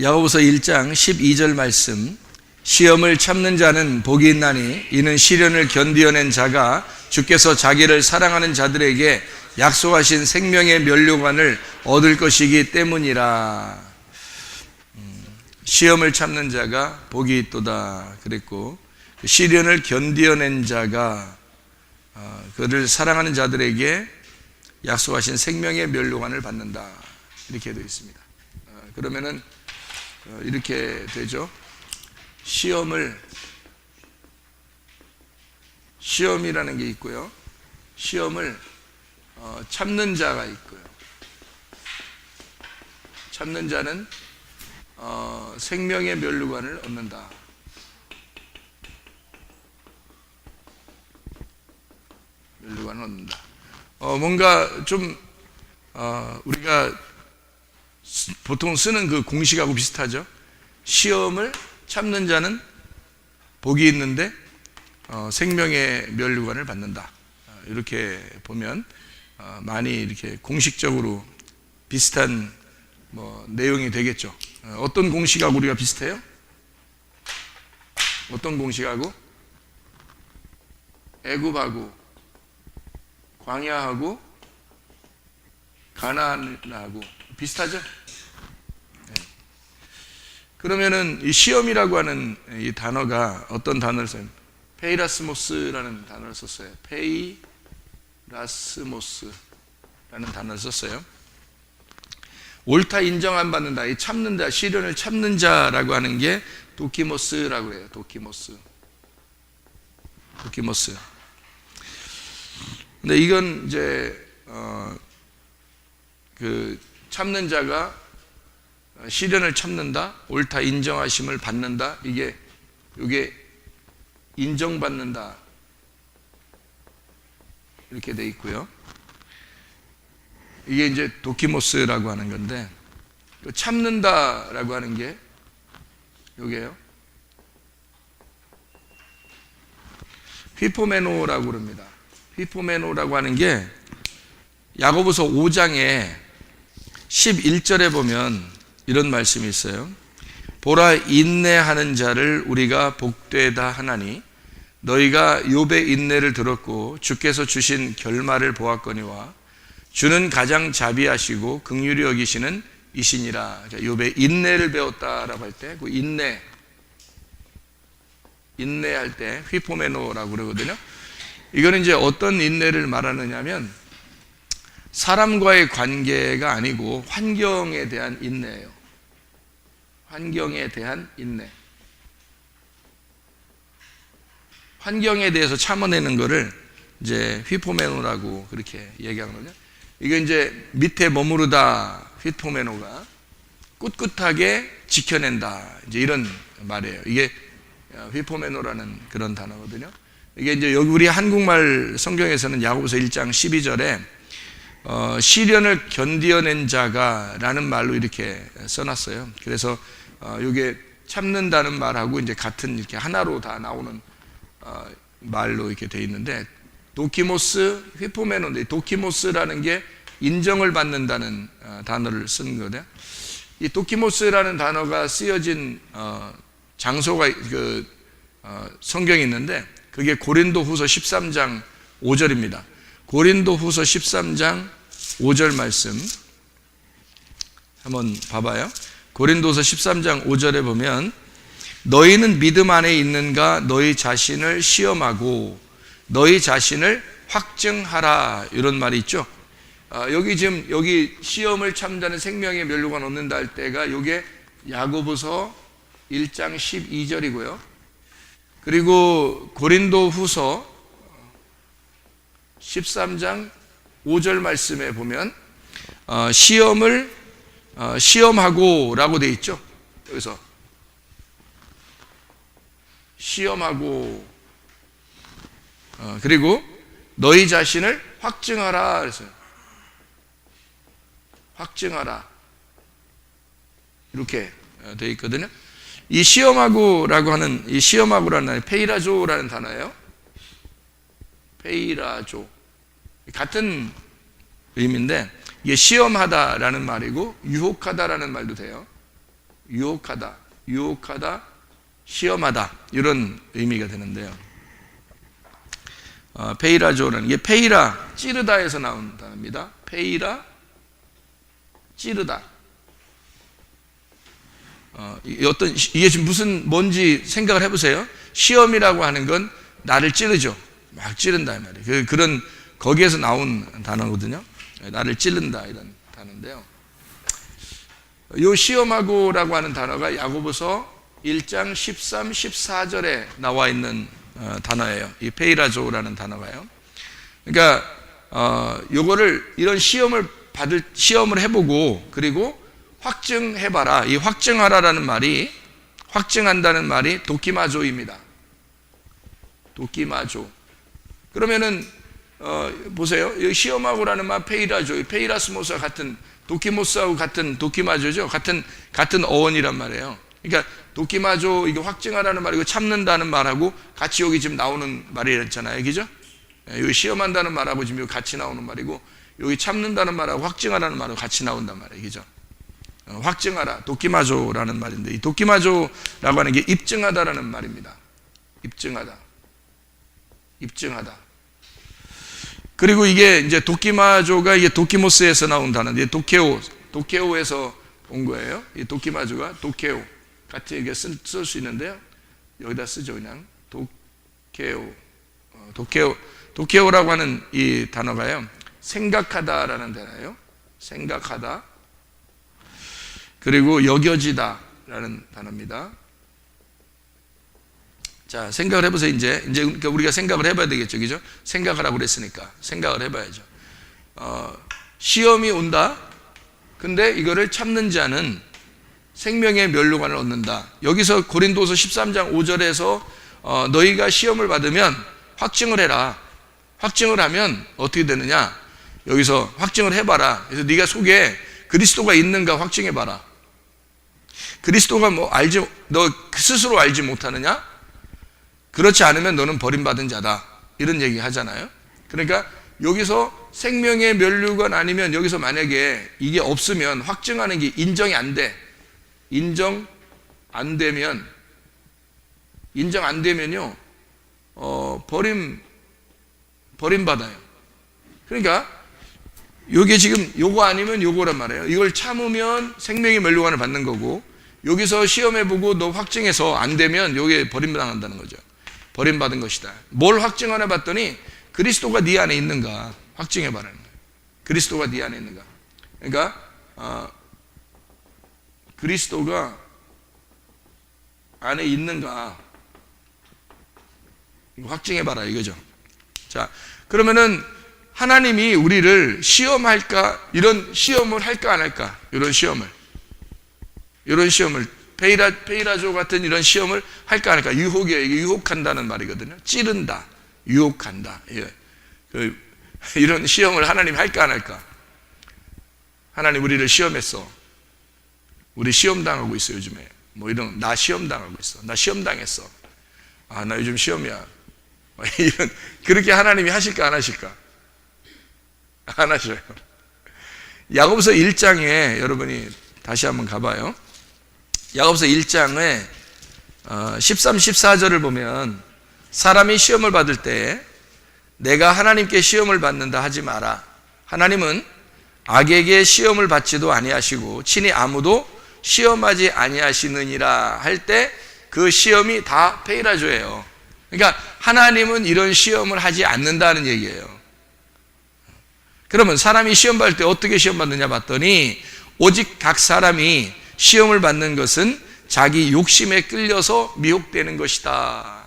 야고보서 1장 12절 말씀, 시험을 참는 자는 복이 있나니 이는 시련을 견디어낸 자가 주께서 자기를 사랑하는 자들에게 약속하신 생명의 면류관을 얻을 것이기 때문이라. 시험을 참는 자가 복이 있도다 그랬고, 시련을 견디어낸 자가 그를 사랑하는 자들에게 약속하신 생명의 면류관을 받는다, 이렇게 되어 있습니다. 그러면은 이렇게 되죠. 시험이라는 게 있고요, 시험을 참는 자가 있고요. 참는 자는 생명의 면류관을 얻는다. 면류관을 얻는다. 뭔가 좀 우리가 보통 쓰는 그 공식하고 비슷하죠. 시험을 참는 자는 복이 있는데 생명의 면류관을 받는다. 이렇게 보면 많이 이렇게 공식적으로 비슷한 내용이 되겠죠. 어떤 공식하고 우리가 비슷해요? 어떤 공식하고? 애굽하고 광야하고 가나안하고 비슷하죠? 네. 그러면은 이 시험이라고 하는 이 단어가 어떤 단어를 써요? 페이라스모스라는 단어를 썼어요. 페이라스모스라는 단어를 썼어요. 옳다 인정 안 받는다, 이 참는다, 시련을 참는 자라고 하는 게 도키모스라고 해요. 도키모스. 근데 이건 이제 그 참는 자가 시련을 참는다, 옳다 인정하심을 받는다, 이게 인정받는다, 이렇게 돼 있고요. 이게 이제 도키모스라고 하는 건데, 참는다라고 하는 게 요게요. 휘포메노라고 그럽니다. 휘포메노라고 하는 게 야고보서 5장에 11절에 보면 이런 말씀이 있어요. 보라, 인내하는 자를 우리가 복되다 하나니 너희가 욥의 인내를 들었고 주께서 주신 결말을 보았거니와 주는 가장 자비하시고 긍휼히 여기시는 이시니라. 욥의 인내를 배웠다라고 할 때 그 인내할 때 휘포메노라고 그러거든요. 이거는 이제 어떤 인내를 말하느냐면 사람과의 관계가 아니고 환경에 대한 인내예요. 환경에 대한 인내. 환경에 대해서 참아내는 거를 이제 휘포메노라고 그렇게 얘기하거든요. 이게 이제 밑에 머무르다, 휘포메노가 꿋꿋하게 지켜낸다, 이제 이런 말이에요. 이게 휘포메노라는 그런 단어거든요. 이게 이제 여기 우리 한국말 성경에서는 야고보서 1장 12절에 시련을 견디어낸 자가 라는 말로 이렇게 써놨어요. 그래서 이게 참는다는 말하고 이제 같은 이렇게 하나로 다 나오는 말로 이렇게 돼 있는데, 도키모스, 휘포메노인데 도키모스라는 게 인정을 받는다는 단어를 쓴 거거든요. 이 도키모스라는 단어가 쓰여진 장소가 성경에 있는데 그게 고린도후서 13장 5절입니다. 고린도후서 13장 5절 말씀 한번 봐봐요. 고린도서 13장 5절에 보면 너희는 믿음 안에 있는가 너희 자신을 시험하고 너희 자신을 확증하라, 이런 말이 있죠. 여기 시험을 참자는 생명의 면류관 얻는다 할 때가 요게 야고보서 1장 12절이고요. 그리고 고린도후서 13장 5절 말씀에 보면 시험을 시험하고 라고 돼 있죠. 여기서 시험하고 그리고 너희 자신을 확증하라 그랬어요. 확증하라, 이렇게 되어 있거든요. 이 시험하고라고 하는 이 시험하고라는 단어, 페이라조라는 단어예요. 페이라조, 같은 의미인데 이게 시험하다라는 말이고 유혹하다라는 말도 돼요. 유혹하다, 유혹하다, 시험하다 이런 의미가 되는데요. 페이라조라는 게 페이라, 찌르다에서 나온 단어입니다. 페이라, 찌르다. 이게 지금 뭔지 생각을 해보세요. 시험이라고 하는 건 나를 찌르죠. 막 찌른다 이 말이에요. 그런 거기에서 나온 단어거든요. 나를 찌른다 이런 단어인데요. 요 시험하고라고 하는 단어가 야고보서 1장 13, 14절에 나와 있는 단어예요. 이 페이라조라는 단어가요. 그러니까 요거를 이런 시험을 해보고 그리고 확증해봐라. 이 확증하라라는 말이, 확증한다는 말이 도키마조입니다. 도키마조. 그러면은 보세요. 이 시험하고라는 말 페이라조, 페이라스모스와 같은, 도키모스하고 같은 도키마조죠. 같은 어원이란 말이에요. 그러니까 도키마조, 이게 확증하라는 말이고 참는다는 말하고 같이 여기 지금 나오는 말이랬잖아요. 그죠? 여기 시험한다는 말하고 지금 여기 같이 나오는 말이고, 여기 참는다는 말하고 확증하라는 말하고 같이 나온단 말이에요. 그죠? 확증하라, 도키마조라는 말인데, 이 도키마조라고 하는 게 입증하다라는 말입니다. 입증하다. 입증하다. 그리고 이게 이제 도키마조가 이게 도키모스에서 나온 단어인데, 도케오에서 온 거예요. 이 도키마조가 도케오. 같이 이게 쓸 수 있는데요. 여기다 쓰죠, 그냥. 도케오라고 하는 이 단어가요. 생각하다라는 단어예요. 생각하다. 그리고 여겨지다라는 단어입니다. 자, 생각을 해보세요. 이제 그러니까 우리가 생각을 해봐야 되겠죠, 그죠? 생각하라고 그랬으니까 생각을 해봐야죠. 시험이 온다. 근데 이거를 참는 자는 생명의 면류관을 얻는다. 여기서 고린도서 13장 5절에서 너희가 시험을 받으면 확증을 해라. 확증을 하면 어떻게 되느냐? 여기서 확증을 해봐라. 그래서 네가 속에 그리스도가 있는가 확증해봐라. 그리스도가 너 스스로 알지 못하느냐? 그렇지 않으면 너는 버림받은 자다. 이런 얘기 하잖아요. 그러니까 여기서 생명의 면류관 아니면 여기서 만약에 이게 없으면 확증하는 게 인정이 안 돼. 인정 안 되면요, 버림받아요. 그러니까 요게 지금 요거 아니면 요거란 말이에요. 이걸 참으면 생명의 면류관을 받는 거고, 여기서 시험해보고 너 확증해서 안 되면 요게 버림당한다는 거죠. 버림받은 것이다. 뭘 확증하나 봤더니 그리스도가 네 안에 있는가 확증해봐라는 거예요. 그리스도가 네 안에 있는가. 그러니까 그리스도가 안에 있는가 확증해봐라 이거죠. 자, 그러면은 하나님이 우리를 시험할까? 이런 시험을 할까 안 할까? 이런 시험을 페이라조 같은 이런 시험을 할까 안 할까? 유혹이에요. 이게 유혹한다는 말이거든요. 찌른다, 유혹한다. 이런 시험을 하나님이 할까 안 할까? 하나님 우리를 시험했어. 우리 시험당하고 있어 요즘에. 나 시험당하고 있어. 나 시험당했어. 나 요즘 시험이야. 그렇게 하나님이 하실까 안 하실까? 안 하셔요. 야고보서 1장에 여러분이 다시 한번 가봐요. 야고보서 1장에 13, 14절을 보면 사람이 시험을 받을 때 내가 하나님께 시험을 받는다 하지 마라. 하나님은 악에게 시험을 받지도 아니하시고 친히 아무도 시험하지 아니하시느니라 할 때 그 시험이 다 페이라조예요. 그러니까 하나님은 이런 시험을 하지 않는다는 얘기예요. 그러면 사람이 시험 받을 때 어떻게 시험 받느냐 봤더니 오직 각 사람이 시험을 받는 것은 자기 욕심에 끌려서 미혹되는 것이다.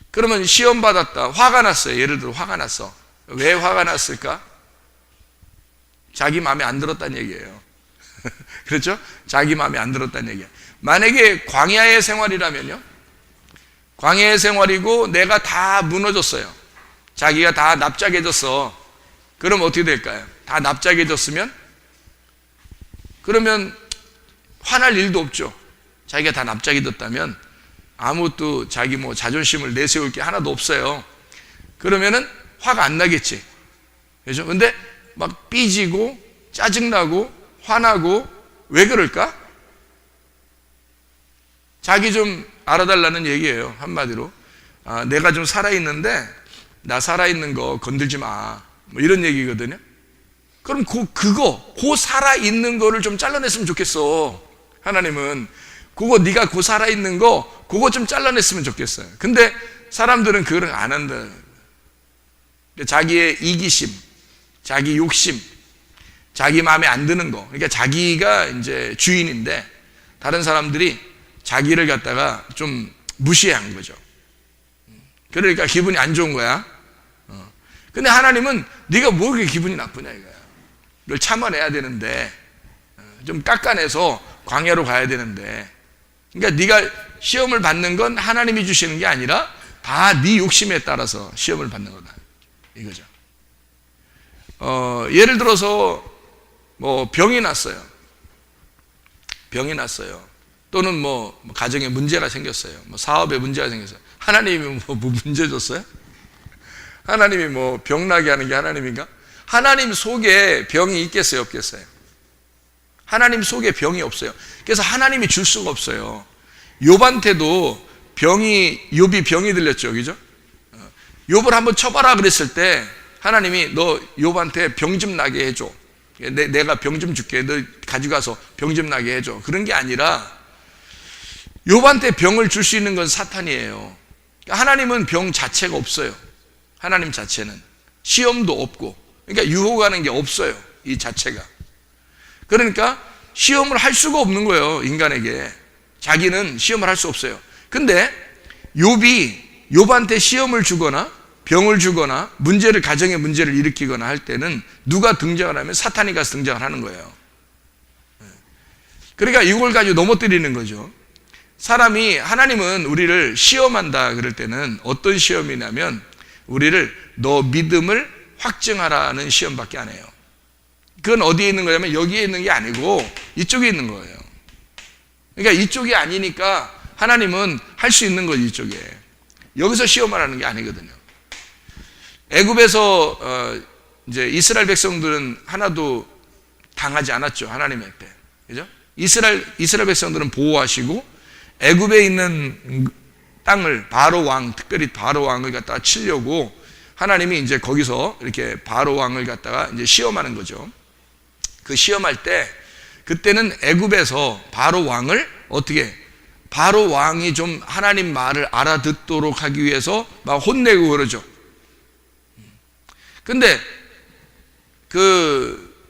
그러면 시험 받았다. 화가 났어요. 예를 들어 화가 났어. 왜 화가 났을까? 자기 마음에 안 들었다는 얘기예요. 그렇죠? 자기 마음에 안 들었다는 얘기예요. 만약에 광야의 생활이라면요. 광야의 생활이고 내가 다 무너졌어요. 자기가 다 납작해졌어. 그럼 어떻게 될까요? 다 납작해졌으면? 그러면 화날 일도 없죠. 자기가 다 납작해졌다면 아무것도 자기 자존심을 내세울 게 하나도 없어요. 그러면은 화가 안 나겠지. 그죠? 근데 막 삐지고 짜증나고 화나고 왜 그럴까? 자기 좀 알아달라는 얘기예요. 한마디로. 내가 좀 살아있는데 나 살아있는 거 건들지 마. 뭐 이런 얘기거든요. 그럼 그 살아있는 거를 좀 잘라냈으면 좋겠어. 하나님은 그거 네가 살아있는 거 그거 좀 잘라냈으면 좋겠어요. 근데 사람들은 그걸 안 한다. 자기의 이기심, 자기 욕심, 자기 마음에 안 드는 거. 그러니까 자기가 이제 주인인데 다른 사람들이 자기를 갖다가 좀 무시한 거죠. 그러니까 기분이 안 좋은 거야. 근데 하나님은 네가 뭐 그렇게 기분이 나쁘냐 이거야. 이걸 참아내야 되는데 좀 깎아내서 광야로 가야 되는데, 그러니까 네가 시험을 받는 건 하나님이 주시는 게 아니라 다 네 욕심에 따라서 시험을 받는 거다 이거죠. 예를 들어서 뭐 병이 났어요. 또는 뭐 가정에 문제가 생겼어요. 뭐 사업에 문제가 생겼어요. 하나님이 뭐 문제 줬어요? 하나님이 뭐 병나게 하는 게 하나님인가? 하나님 속에 병이 있겠어요, 없겠어요? 하나님 속에 병이 없어요. 그래서 하나님이 줄 수가 없어요. 욥한테도 욥이 병이 들렸죠, 그죠? 욥을 한번 쳐봐라 그랬을 때 하나님이 너 욥한테 병 좀 나게 해줘. 내가 병 좀 줄게. 너 가져가서 병 좀 나게 해줘. 그런 게 아니라 욥한테 병을 줄 수 있는 건 사탄이에요. 하나님은 병 자체가 없어요. 하나님 자체는 시험도 없고, 그러니까 유혹하는 게 없어요, 이 자체가. 그러니까 시험을 할 수가 없는 거예요, 인간에게. 자기는 시험을 할 수 없어요. 근데 욥한테 시험을 주거나 병을 주거나 가정의 문제를 일으키거나 할 때는 누가 등장을 하면 사탄이 가서 등장을 하는 거예요. 그러니까 이걸 가지고 넘어뜨리는 거죠. 하나님은 우리를 시험한다 그럴 때는 어떤 시험이냐면 우리를 너 믿음을 확증하라는 시험밖에 안 해요. 그건 어디에 있는 거냐면 여기에 있는 게 아니고 이쪽에 있는 거예요. 그러니까 이쪽이 아니니까 하나님은 할 수 있는 거지, 이쪽에. 여기서 시험하라는 게 아니거든요. 애굽에서 이제 이스라엘 백성들은 하나도 당하지 않았죠, 하나님 앞에. 그죠? 이스라엘 백성들은 보호하시고 애굽에 있는 땅을 특별히 바로 왕을 갖다가 치려고 하나님이 이제 거기서 이렇게 바로 왕을 갖다가 이제 시험하는 거죠. 그 시험할 때 그때는 애굽에서 바로 왕을 바로 왕이 좀 하나님 말을 알아듣도록 하기 위해서 막 혼내고 그러죠. 근데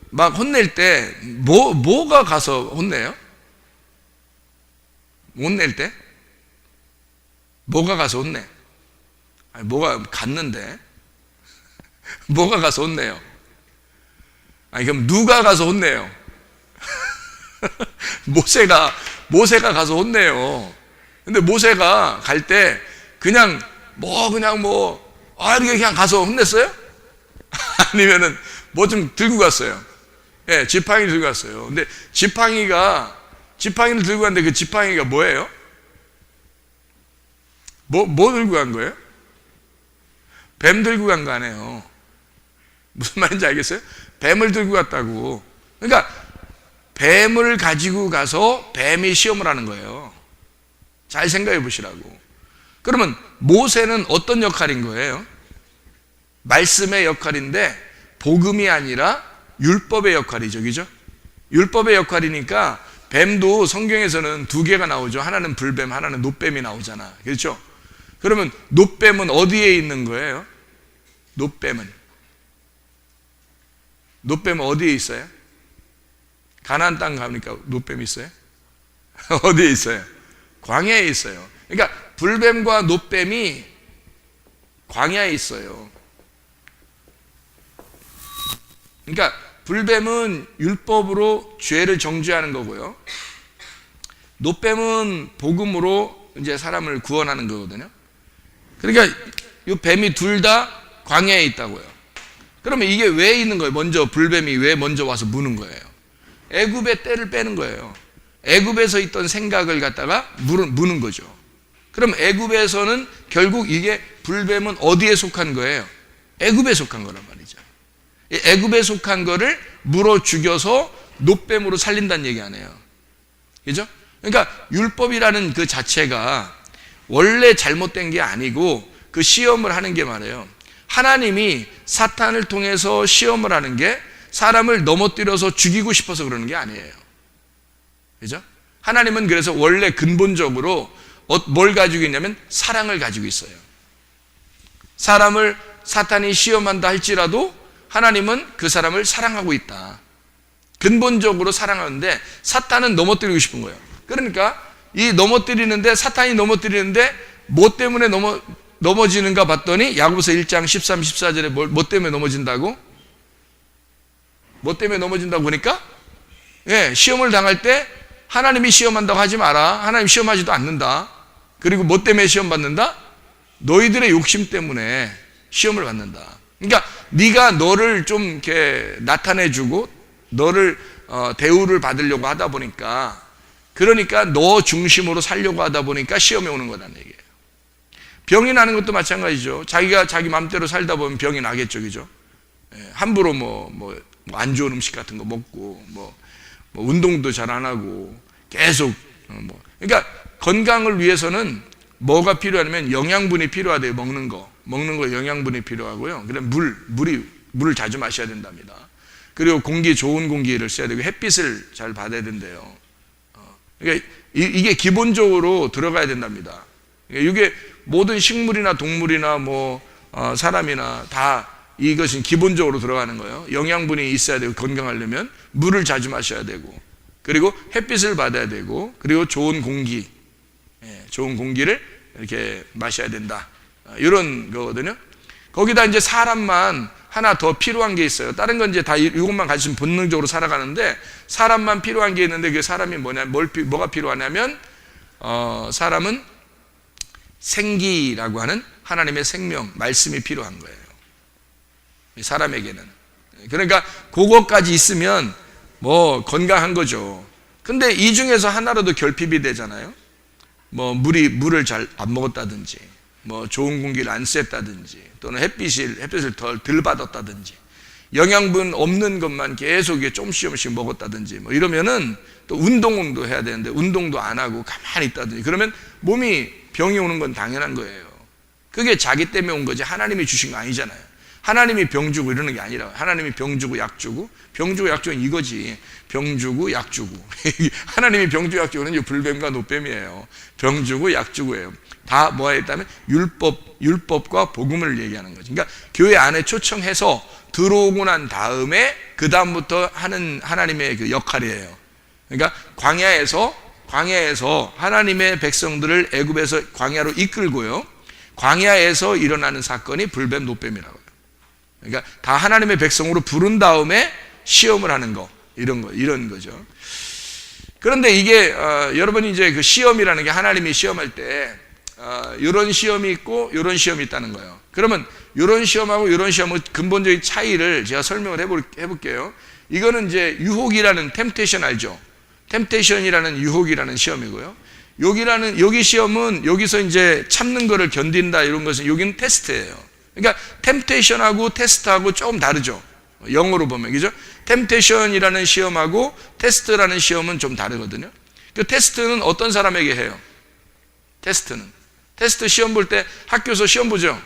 막 혼낼 때 뭐가 가서 혼내요? 혼낼 때 뭐가 가서 혼내? 아니, 뭐가 갔는데 뭐가 가서 혼내요? 아니, 그럼 누가 가서 혼내요? 모세가 가서 혼내요. 근데 모세가 갈 때 이렇게 그냥 가서 혼냈어요? 아니면은 뭐 좀 들고 갔어요. 예, 지팡이 들고 갔어요. 근데 지팡이를 들고 갔는데 그 지팡이가 뭐예요? 뭐 들고 간 거예요? 뱀 들고 간 거 아니에요. 무슨 말인지 알겠어요? 뱀을 들고 갔다고. 그러니까 뱀을 가지고 가서 뱀이 시험을 하는 거예요. 잘 생각해 보시라고. 그러면 모세는 어떤 역할인 거예요? 말씀의 역할인데 복음이 아니라 율법의 역할이죠, 그죠? 율법의 역할이니까 뱀도 성경에서는 두 개가 나오죠. 하나는 불뱀, 하나는 놋뱀이 나오잖아, 그렇죠? 그러면 놋뱀은 어디에 있는 거예요? 놋뱀은 어디에 있어요? 가나안 땅 가니까 놋뱀이 있어요? 어디에 있어요? 광야에 있어요. 그러니까 불뱀과 놋뱀이 광야에 있어요. 그러니까 불뱀은 율법으로 죄를 정죄하는 거고요. 놋뱀은 복음으로 이제 사람을 구원하는 거거든요. 그러니까 이 뱀이 둘 다 광야에 있다고요. 그러면 이게 왜 있는 거예요? 불뱀이 왜 먼저 와서 무는 거예요? 애굽의 때를 빼는 거예요. 애굽에서 있던 생각을 갖다가 무는 거죠. 그럼 애굽에서는 결국 이게 불뱀은 어디에 속한 거예요? 애굽에 속한 거란 말이죠. 애굽에 속한 거를 물어 죽여서 노뱀으로 살린다는 얘기 아니에요. 그죠? 그러니까 율법이라는 그 자체가 원래 잘못된 게 아니고 그 시험을 하는 게 말이에요. 하나님이 사탄을 통해서 시험을 하는 게 사람을 넘어뜨려서 죽이고 싶어서 그러는 게 아니에요. 그죠? 하나님은 그래서 원래 근본적으로 뭘 가지고 있냐면 사랑을 가지고 있어요. 사람을 사탄이 시험한다 할지라도 하나님은 그 사람을 사랑하고 있다. 근본적으로 사랑하는데 사탄은 넘어뜨리고 싶은 거예요. 그러니까 이 넘어뜨리는데, 사탄이 넘어뜨리는데 뭐 때문에 넘어지는가 봤더니 야고보서 1장 13, 14절에 뭐 때문에 넘어진다고? 뭐 때문에 넘어진다고 보니까 시험을 당할 때 하나님이 시험한다고 하지 마라. 하나님 시험하지도 않는다. 그리고 뭐 때문에 시험 받는다? 너희들의 욕심 때문에 시험을 받는다. 그러니까 네가 너를 좀 이렇게 나타내주고 너를 대우를 받으려고 하다 보니까, 그러니까 너 중심으로 살려고 하다 보니까 시험에 오는 거라는 얘기예요. 병이 나는 것도 마찬가지죠. 자기가 자기 마음대로 살다 보면 병이 나겠죠, 그죠? 함부로 안 좋은 음식 같은 거 먹고 뭐 운동도 잘 안 하고 계속 그러니까 건강을 위해서는 뭐가 필요하냐면 영양분이 필요하대요. 먹는 거 영양분이 필요하고요. 그다음 물을 자주 마셔야 된답니다. 그리고 좋은 공기를 써야 되고 햇빛을 잘 받아야 된대요. 그러니까 이게 기본적으로 들어가야 된답니다. 그러니까 이게 모든 식물이나 동물이나 사람이나 다 이것은 기본적으로 들어가는 거예요. 영양분이 있어야 되고, 건강하려면 물을 자주 마셔야 되고, 그리고 햇빛을 받아야 되고, 그리고 좋은 공기를 이렇게 마셔야 된다. 이런 거거든요. 거기다 이제 사람만 하나 더 필요한 게 있어요. 다른 건 이제 다 이것만 가지면 본능적으로 살아가는데, 사람만 필요한 게 있는데 그 사람이 뭐가 필요하냐면 사람은 생기라고 하는 하나님의 생명, 말씀이 필요한 거예요. 사람에게는. 그러니까 그것까지 있으면 건강한 거죠. 근데 이 중에서 하나라도 결핍이 되잖아요. 물을 잘 안 먹었다든지, 좋은 공기를 안 쐈다든지, 또는 햇빛을 덜 받았다든지, 영양분 없는 것만 계속 조금씩 먹었다든지, 이러면은 또 운동도 해야 되는데 운동도 안 하고 가만히 있다든지, 그러면 몸이 병이 오는 건 당연한 거예요. 그게 자기 때문에 온 거지 하나님이 주신 거 아니잖아요. 하나님이 병 주고 이러는 게 아니라, 하나님이 병 주고 약 주고, 병 주고 약 주고 이거지. 병 주고 약 주고. 하나님이 병 주고 약 주고는 불뱀과 노뱀이에요. 병 주고 약 주고예요. 다 뭐가 있다면 율법과 복음을 얘기하는 거지. 그러니까 교회 안에 초청해서 들어오고 난 다음에 그 다음부터 하는 하나님의 그 역할이에요. 그러니까 광야에서 하나님의 백성들을 애굽에서 광야로 이끌고요. 광야에서 일어나는 사건이 불뱀 노뱀이라고 해요. 그러니까 다 하나님의 백성으로 부른 다음에 시험을 하는 거, 이런 거죠. 그런데 이게 여러분이 이제 그 시험이라는 게, 하나님이 시험할 때 이런 시험이 있고 이런 시험이 있다는 거예요. 그러면 이런 시험하고 이런 시험의 근본적인 차이를 제가 설명을 해볼게요. 이거는 이제 유혹이라는 템테이션 알죠? 템테이션이라는 유혹이라는 시험이고요. 여기 시험은 여기서 이제 참는 거를 견딘다, 이런 것은 여기는 테스트예요. 그러니까 템테이션하고 테스트하고 조금 다르죠. 영어로 보면, 그죠? 템테이션이라는 시험하고 테스트라는 시험은 좀 다르거든요. 그 테스트는 어떤 사람에게 해요? 테스트 시험 볼 때 학교에서 시험 보죠.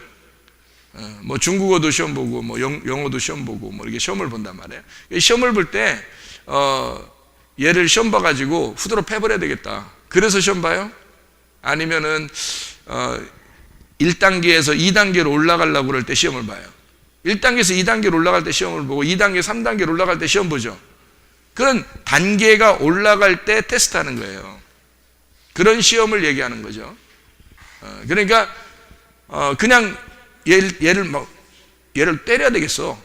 중국어도 시험 보고, 영어도 시험 보고, 이렇게 시험을 본단 말이에요. 시험을 볼 때, 얘를 시험 봐가지고 후드로 패버려야 되겠다. 그래서 시험 봐요? 아니면은, 1단계에서 2단계로 올라가려고 그럴 때 시험을 봐요. 1단계에서 2단계로 올라갈 때 시험을 보고 2단계, 3단계로 올라갈 때 시험 보죠. 그런 단계가 올라갈 때 테스트하는 거예요. 그런 시험을 얘기하는 거죠. 그러니까 그냥 얘를 때려야 되겠어.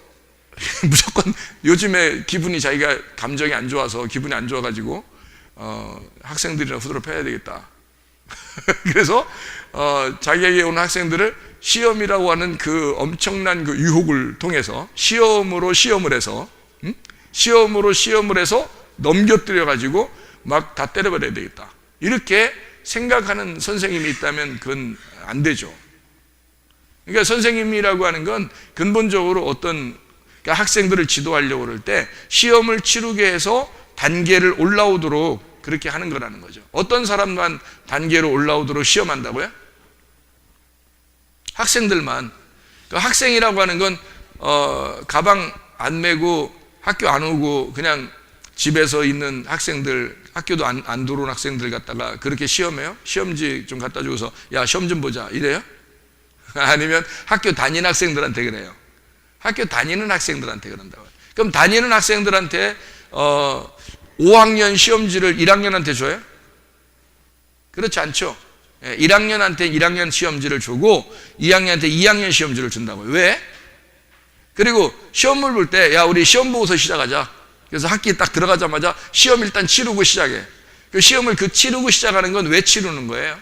무조건 요즘에 자기가 감정이 안 좋아서, 기분이 안 좋아가지고 학생들이랑 후드로 패야 되겠다. 그래서 자기에게 오는 학생들을 시험이라고 하는 그 엄청난 그 유혹을 통해서 시험으로 시험을 해서 넘겨뜨려 가지고 막 다 때려버려야 되겠다, 이렇게 생각하는 선생님이 있다면 그건 안 되죠. 그러니까 선생님이라고 하는 건 근본적으로 어떤 그러니까 학생들을 지도하려고 그럴 때 시험을 치르게 해서 단계를 올라오도록 그렇게 하는 거라는 거죠. 어떤 사람만 단계로 올라오도록 시험한다고요? 학생들만. 그러니까 학생이라고 하는 건 가방 안 메고 학교 안 오고 그냥 집에서 있는 학생들, 학교도 안 들어온 학생들 갖다가 그렇게 시험해요? 시험지 좀 갖다 주고서 야 시험 좀 보자 이래요? 아니면 학교 다니는 학생들한테 그래요? 학교 다니는 학생들한테 그런다고요. 그럼 다니는 학생들한테 5학년 시험지를 1학년한테 줘요? 그렇지 않죠. 1학년한테 1학년 시험지를 주고 2학년한테 2학년 시험지를 준다고요. 왜? 그리고 시험을 볼 때 야 우리 시험 보고서 시작하자. 그래서 학기 딱 들어가자마자 시험 일단 치르고 시작해. 그 시험을 치르고 시작하는 건 왜 치르는 거예요?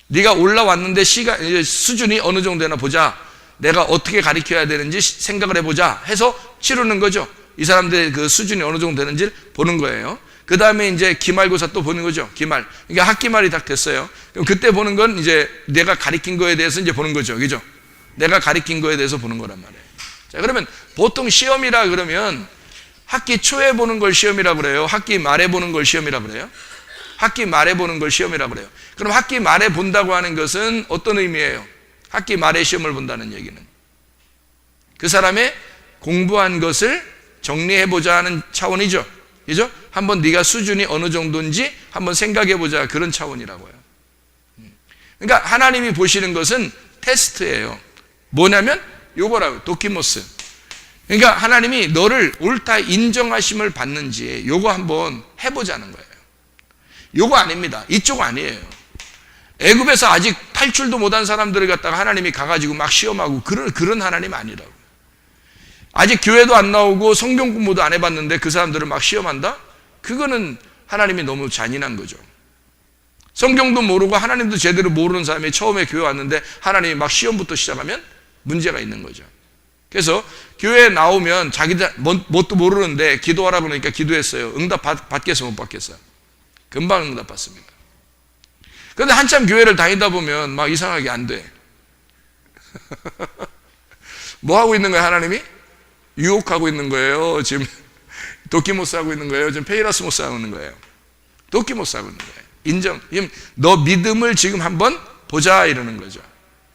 네가 올라왔는데 수준이 어느 정도 되나 보자. 내가 어떻게 가르쳐야 되는지 생각을 해보자 해서 치르는 거죠. 이 사람들의 그 수준이 어느 정도 되는지 보는 거예요. 그 다음에 이제 기말고사 또 보는 거죠. 기말. 그러니까 학기말이 딱 됐어요. 그럼 그때 보는 건 이제 내가 가르친 거에 대해서 이제 보는 거죠. 그죠? 내가 가르친 거에 대해서 보는 거란 말이에요. 자, 그러면 보통 시험이라 그러면 학기 초에 보는 걸 시험이라 그래요? 학기 말에 보는 걸 시험이라 그래요? 학기 말에 보는 걸 시험이라 그래요. 그럼 학기 말에 본다고 하는 것은 어떤 의미예요? 학기 말에 시험을 본다는 얘기는 그 사람의 공부한 것을 정리해보자 하는 차원이죠. 그죠? 한번 네가 수준이 어느 정도인지 한번 생각해보자 그런 차원이라고요. 그러니까 하나님이 보시는 것은 테스트예요. 뭐냐면 요거라고 도키모스. 그러니까 하나님이 너를 옳다 인정하심을 받는지 요거 한번 해보자는 거예요. 요거 아닙니다. 이쪽 아니에요. 애굽에서 아직 탈출도 못한 사람들을 갖다가 하나님이 가가지고 막 시험하고 그런 하나님 아니라고. 아직 교회도 안 나오고 성경 공부도 안 해봤는데 그 사람들을 막 시험한다? 그거는 하나님이 너무 잔인한 거죠. 성경도 모르고 하나님도 제대로 모르는 사람이 처음에 교회 왔는데 하나님이 막 시험부터 시작하면 문제가 있는 거죠. 그래서 교회에 나오면 자기들 뭣도 모르는데 기도하라고 그러니까 기도했어요. 응답 받겠어 못 받겠어요? 금방 응답 받습니다. 그런데 한참 교회를 다니다 보면 막 이상하게 안 돼. 뭐 하고 있는 거예요 하나님이? 유혹하고 있는 거예요. 지금 도키모스 하고 있는 거예요. 지금 페이라스모스 하고 있는 거예요. 도키모스 하고 있는 거예요. 인정. 너 믿음을 지금 한번 보자 이러는 거죠.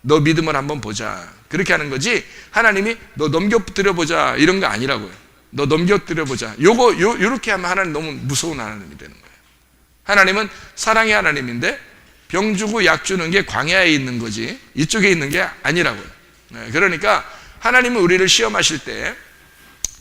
너 믿음을 한번 보자. 그렇게 하는 거지. 하나님이 너 넘겨뜨려 보자 이런 거 아니라고요. 너 넘겨뜨려 보자. 요렇게 하면 하나님 너무 무서운 하나님이 되는 거예요. 하나님은 사랑의 하나님인데 병 주고 약 주는 게 광야에 있는 거지 이쪽에 있는 게 아니라고요. 그러니까 하나님은 우리를 시험하실 때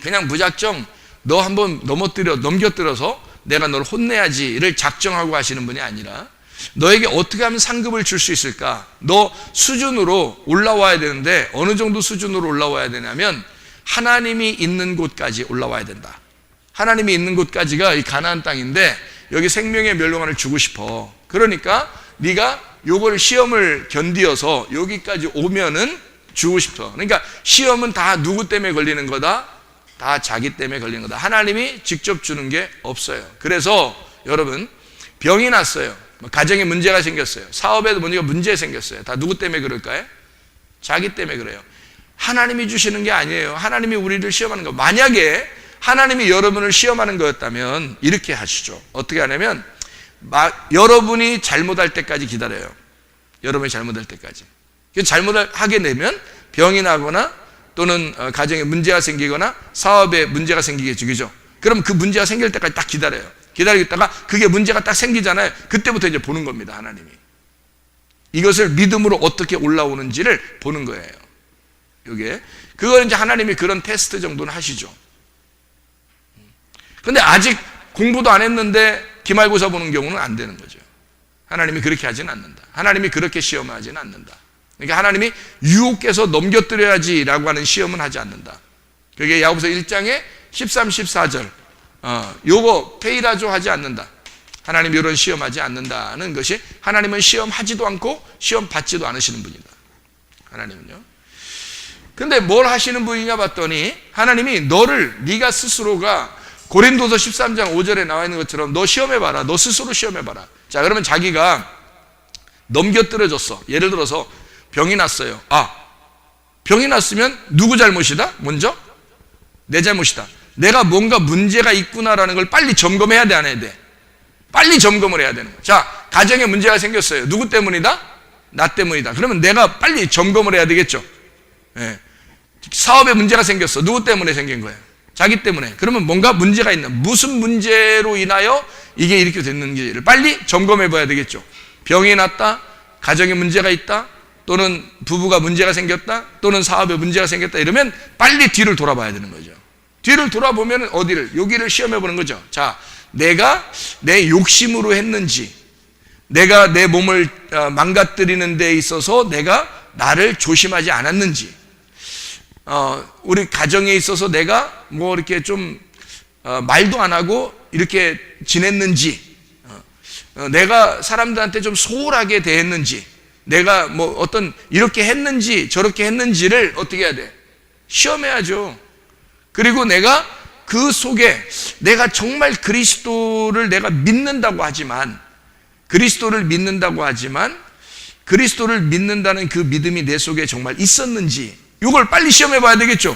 그냥 무작정 너 한번 넘겨뜨려서 내가 너를 혼내야지를 작정하고 하시는 분이 아니라 너에게 어떻게 하면 상급을 줄 수 있을까? 너 수준으로 올라와야 되는데 어느 정도 수준으로 올라와야 되냐면 하나님이 있는 곳까지 올라와야 된다. 하나님이 있는 곳까지가 이 가나안 땅인데 여기 생명의 멸류관을 주고 싶어. 그러니까 네가 요걸 시험을 견디어서 여기까지 오면은 주고 싶어. 그러니까 시험은 다 누구 때문에 걸리는 거다? 다 자기 때문에 걸리는 거다. 하나님이 직접 주는 게 없어요. 그래서 여러분 병이 났어요. 가정에 문제가 생겼어요. 사업에도 문제가 생겼어요. 다 누구 때문에 그럴까요? 자기 때문에 그래요. 하나님이 주시는 게 아니에요. 하나님이 우리를 시험하는 거. 만약에 하나님이 여러분을 시험하는 거였다면 이렇게 하시죠. 어떻게 하냐면 여러분이 잘못할 때까지 기다려요. 여러분이 잘못할 때까지. 잘못하게 되면 병이 나거나 또는 가정에 문제가 생기거나 사업에 문제가 생기겠죠. 그죠? 그럼 그 문제가 생길 때까지 딱 기다려요. 기다리다가 그게 문제가 딱 생기잖아요. 그때부터 이제 보는 겁니다. 하나님이. 이것을 믿음으로 어떻게 올라오는지를 보는 거예요. 이게. 그걸 이제 하나님이 그런 테스트 정도는 하시죠. 근데 아직 공부도 안 했는데 기말고사 보는 경우는 안 되는 거죠. 하나님이 그렇게 하지는 않는다. 하나님이 그렇게 시험하지는 않는다. 그러니까 하나님이 유혹해서 넘겨뜨려야지라고 하는 시험은 하지 않는다. 그게 야고보서 1장에 13, 14절 요거 페이라조 하지 않는다. 하나님 이런 시험하지 않는다는 것이 하나님은 시험하지도 않고 시험 받지도 않으시는 분이다. 하나님은요. 근데 뭘 하시는 분이냐 봤더니 하나님이 네가 스스로가 고린도서 13장 5절에 나와 있는 것처럼 너 시험해봐라. 너 스스로 시험해봐라. 자, 그러면 자기가 넘겨뜨려졌어. 예를 들어서 병이 났어요. 병이 났으면 누구 잘못이다? 먼저 내 잘못이다. 내가 뭔가 문제가 있구나라는 걸 빨리 점검해야 돼, 안 해야 돼? 빨리 점검을 해야 되는 거야. 자, 가정에 문제가 생겼어요. 누구 때문이다? 나 때문이다. 그러면 내가 빨리 점검을 해야 되겠죠. 예. 사업에 문제가 생겼어. 누구 때문에 생긴 거예요? 자기 때문에. 그러면 뭔가 문제가 있나? 무슨 문제로 인하여 이게 이렇게 됐는지를 빨리 점검해 봐야 되겠죠. 병이 났다, 가정에 문제가 있다, 또는 부부가 문제가 생겼다, 또는 사업에 문제가 생겼다, 이러면 빨리 뒤를 돌아봐야 되는 거죠. 뒤를 돌아보면 어디를? 여기를 시험해 보는 거죠. 자, 내가 내 욕심으로 했는지, 내가 내 몸을 망가뜨리는 데 있어서 내가 나를 조심하지 않았는지, 우리 가정에 있어서 내가 뭐 이렇게 좀 말도 안 하고 이렇게 지냈는지, 내가 사람들한테 좀 소홀하게 대했는지, 내가 뭐 어떤 이렇게 했는지 저렇게 했는지를 어떻게 해야 돼? 시험해야죠. 그리고 내가 그 속에 내가 정말 그리스도를 내가 믿는다고 하지만, 그리스도를 믿는다는 그 믿음이 내 속에 정말 있었는지, 이걸 빨리 시험해 봐야 되겠죠.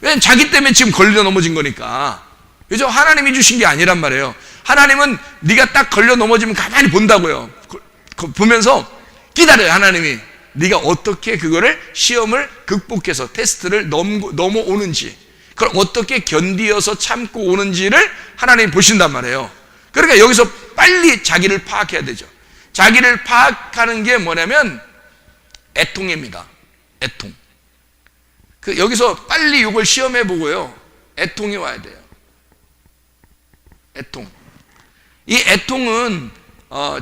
왜냐면 자기 때문에 지금 걸려 넘어진 거니까. 그죠? 하나님이 주신 게 아니란 말이에요. 하나님은 네가 딱 걸려 넘어지면 가만히 본다고요. 보면서 기다려요. 하나님이 네가 어떻게 그거를 시험을 극복해서 테스트를 넘어오는지, 그걸 어떻게 견디어서 참고 오는지를 하나님이 보신단 말이에요. 그러니까 여기서 빨리 자기를 파악해야 되죠. 자기를 파악하는 게 뭐냐면 애통입니다. 애통. 여기서 빨리 이걸 시험해 보고요, 애통이 와야 돼요. 애통. 이 애통은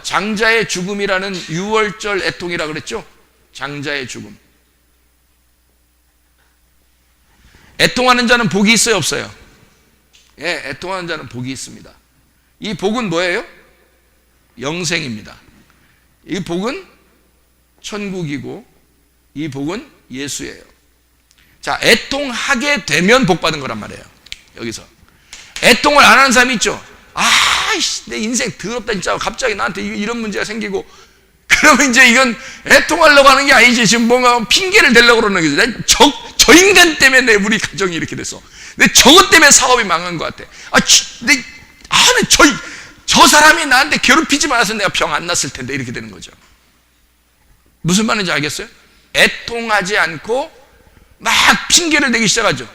장자의 죽음이라는 6월절 애통이라 그랬죠. 장자의 죽음. 애통하는 자는 복이 있어요, 없어요? 예, 애통하는 자는 복이 있습니다. 이 복은 뭐예요? 영생입니다. 이 복은 천국이고, 이 복은 예수예요. 자, 애통하게 되면 복 받은 거란 말이에요. 여기서 애통을 안 하는 사람이 있죠. 내 인생 더럽다 진짜. 갑자기 나한테 이런 문제가 생기고, 그러면 이제 이건 애통하려고 하는 게 아니지. 지금 뭔가 핑계를 대려고 그러는 거죠. 저 인간 때문에 우리 가정이 이렇게 됐어. 저것 때문에 사업이 망한 것 같아. 저 사람이 나한테 괴롭히지 말아서 내가 병 안 났을 텐데, 이렇게 되는 거죠. 무슨 말인지 알겠어요? 애통하지 않고 막 핑계를 대기 시작하죠.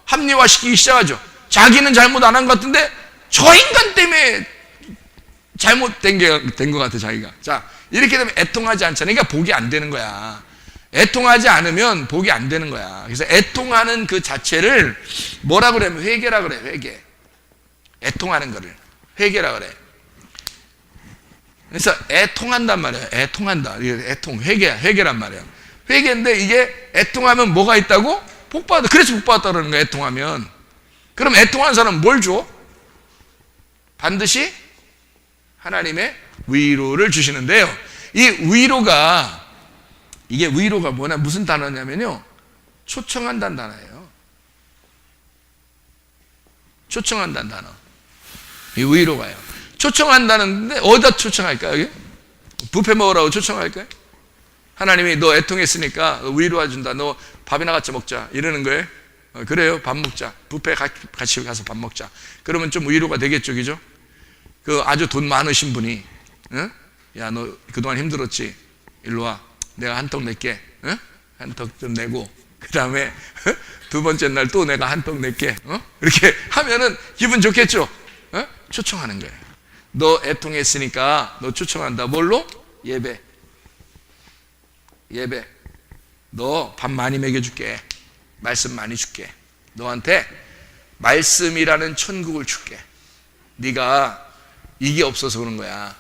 합리화시키기 시작하죠. 자기는 잘못 안 한 것 같은데 저 인간 때문에 잘못된 게 된 것 같아, 자기가. 자, 이렇게 되면 애통하지 않잖아요. 그러니까 복이 안 되는 거야. 애통하지 않으면 복이 안 되는 거야. 그래서 애통하는 그 자체를 뭐라 그러면 회개라 그래. 회개. 애통하는 거를 회개라 그래. 그래서 애통한단 말이에요. 애통한다. 애통, 회개란 말이에요. 회개인데 이게 애통하면 뭐가 있다고? 복 받아. 그래서 복 받았다 그러는 거야, 애통하면. 그럼 애통한 사람은 뭘 줘? 반드시 하나님의 위로를 주시는데요. 이게 위로가 뭐냐, 무슨 단어냐면요, 초청한다는 단어예요. 초청한다는 단어. 이 위로가요. 초청한다는데 어디다 초청할까요? 여기? 뷔페 먹으라고 초청할까요? 하나님이 너 애통했으니까 위로해 준다. 너 밥이나 같이 먹자. 이러는 거예요. 그래요. 밥 먹자. 뷔페 같이 가서 밥 먹자. 그러면 좀 위로가 되겠죠, 그죠? 아주 돈 많으신 분이, 응? 야, 너 그동안 힘들었지? 일로 와. 내가 한턱 낼게. 응? 한턱 좀 내고, 그 다음에 두 번째 날 또 내가 한턱 낼게. 이렇게 하면은 기분 좋겠죠? 초청하는 거예요. 너 애통했으니까 너 초청한다. 뭘로? 예배. 너 밥 많이 먹여줄게. 말씀 많이 줄게. 너한테 말씀이라는 천국을 줄게. 네가 이게 없어서 그런 거야.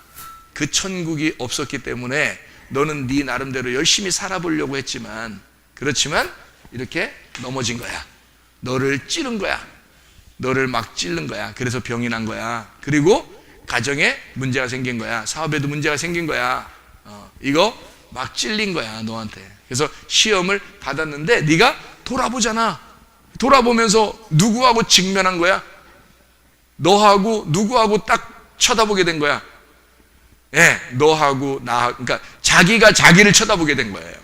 그 천국이 없었기 때문에 너는 네 나름대로 열심히 살아보려고 했지만, 그렇지만 이렇게 넘어진 거야. 너를 찌른 거야. 너를 막 찌른 거야. 그래서 병이 난 거야. 그리고 가정에 문제가 생긴 거야. 사업에도 문제가 생긴 거야. 이거 막 찔린 거야, 너한테. 그래서 시험을 받았는데 네가 돌아보잖아. 돌아보면서 누구하고 직면한 거야? 너하고 누구하고 딱 쳐다보게 된 거야? 예, 너하고 나, 그러니까 자기가 자기를 쳐다보게 된 거예요.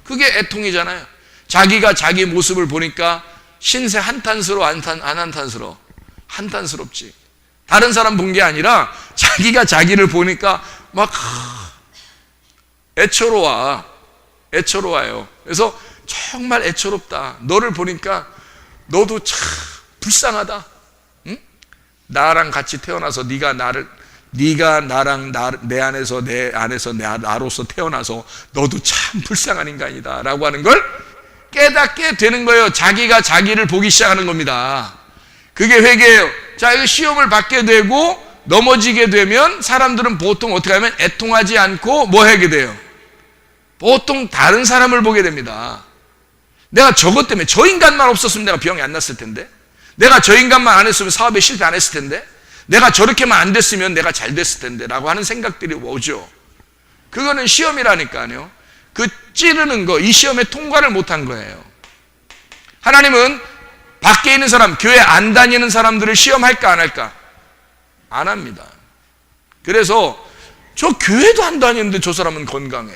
그게 애통이잖아요. 자기가 자기 모습을 보니까 신세 한탄스러워, 안 한탄스러워? 한탄스럽지. 다른 사람 본 게 아니라 자기가 자기를 보니까 막 애처로워요. 그래서 정말 애처롭다. 너를 보니까 너도 참 불쌍하다. 응? 나랑 같이 태어나서 네가 나랑 내 안에서 나로서 태어나서 너도 참 불쌍한 인간이다 라고 하는 걸 깨닫게 되는 거예요. 자기가 자기를 보기 시작하는 겁니다. 그게 회개예요. 자, 이거 시험을 받게 되고 넘어지게 되면 사람들은 보통 어떻게 하면 애통하지 않고 뭐 하게 돼요? 보통 다른 사람을 보게 됩니다. 내가 저것 때문에 저 인간만 없었으면 내가 병이 안 났을 텐데, 내가 저 인간만 안 했으면 사업에 실패 안 했을 텐데, 내가 저렇게만 안 됐으면 내가 잘 됐을 텐데 라고 하는 생각들이 오죠. 그거는 시험이라니까요. 그 찌르는 거, 이 시험에 통과를 못한 거예요. 하나님은 밖에 있는 사람, 교회 안 다니는 사람들을 시험할까 안 할까? 안 합니다. 그래서 저 교회도 안 다니는데 저 사람은 건강해,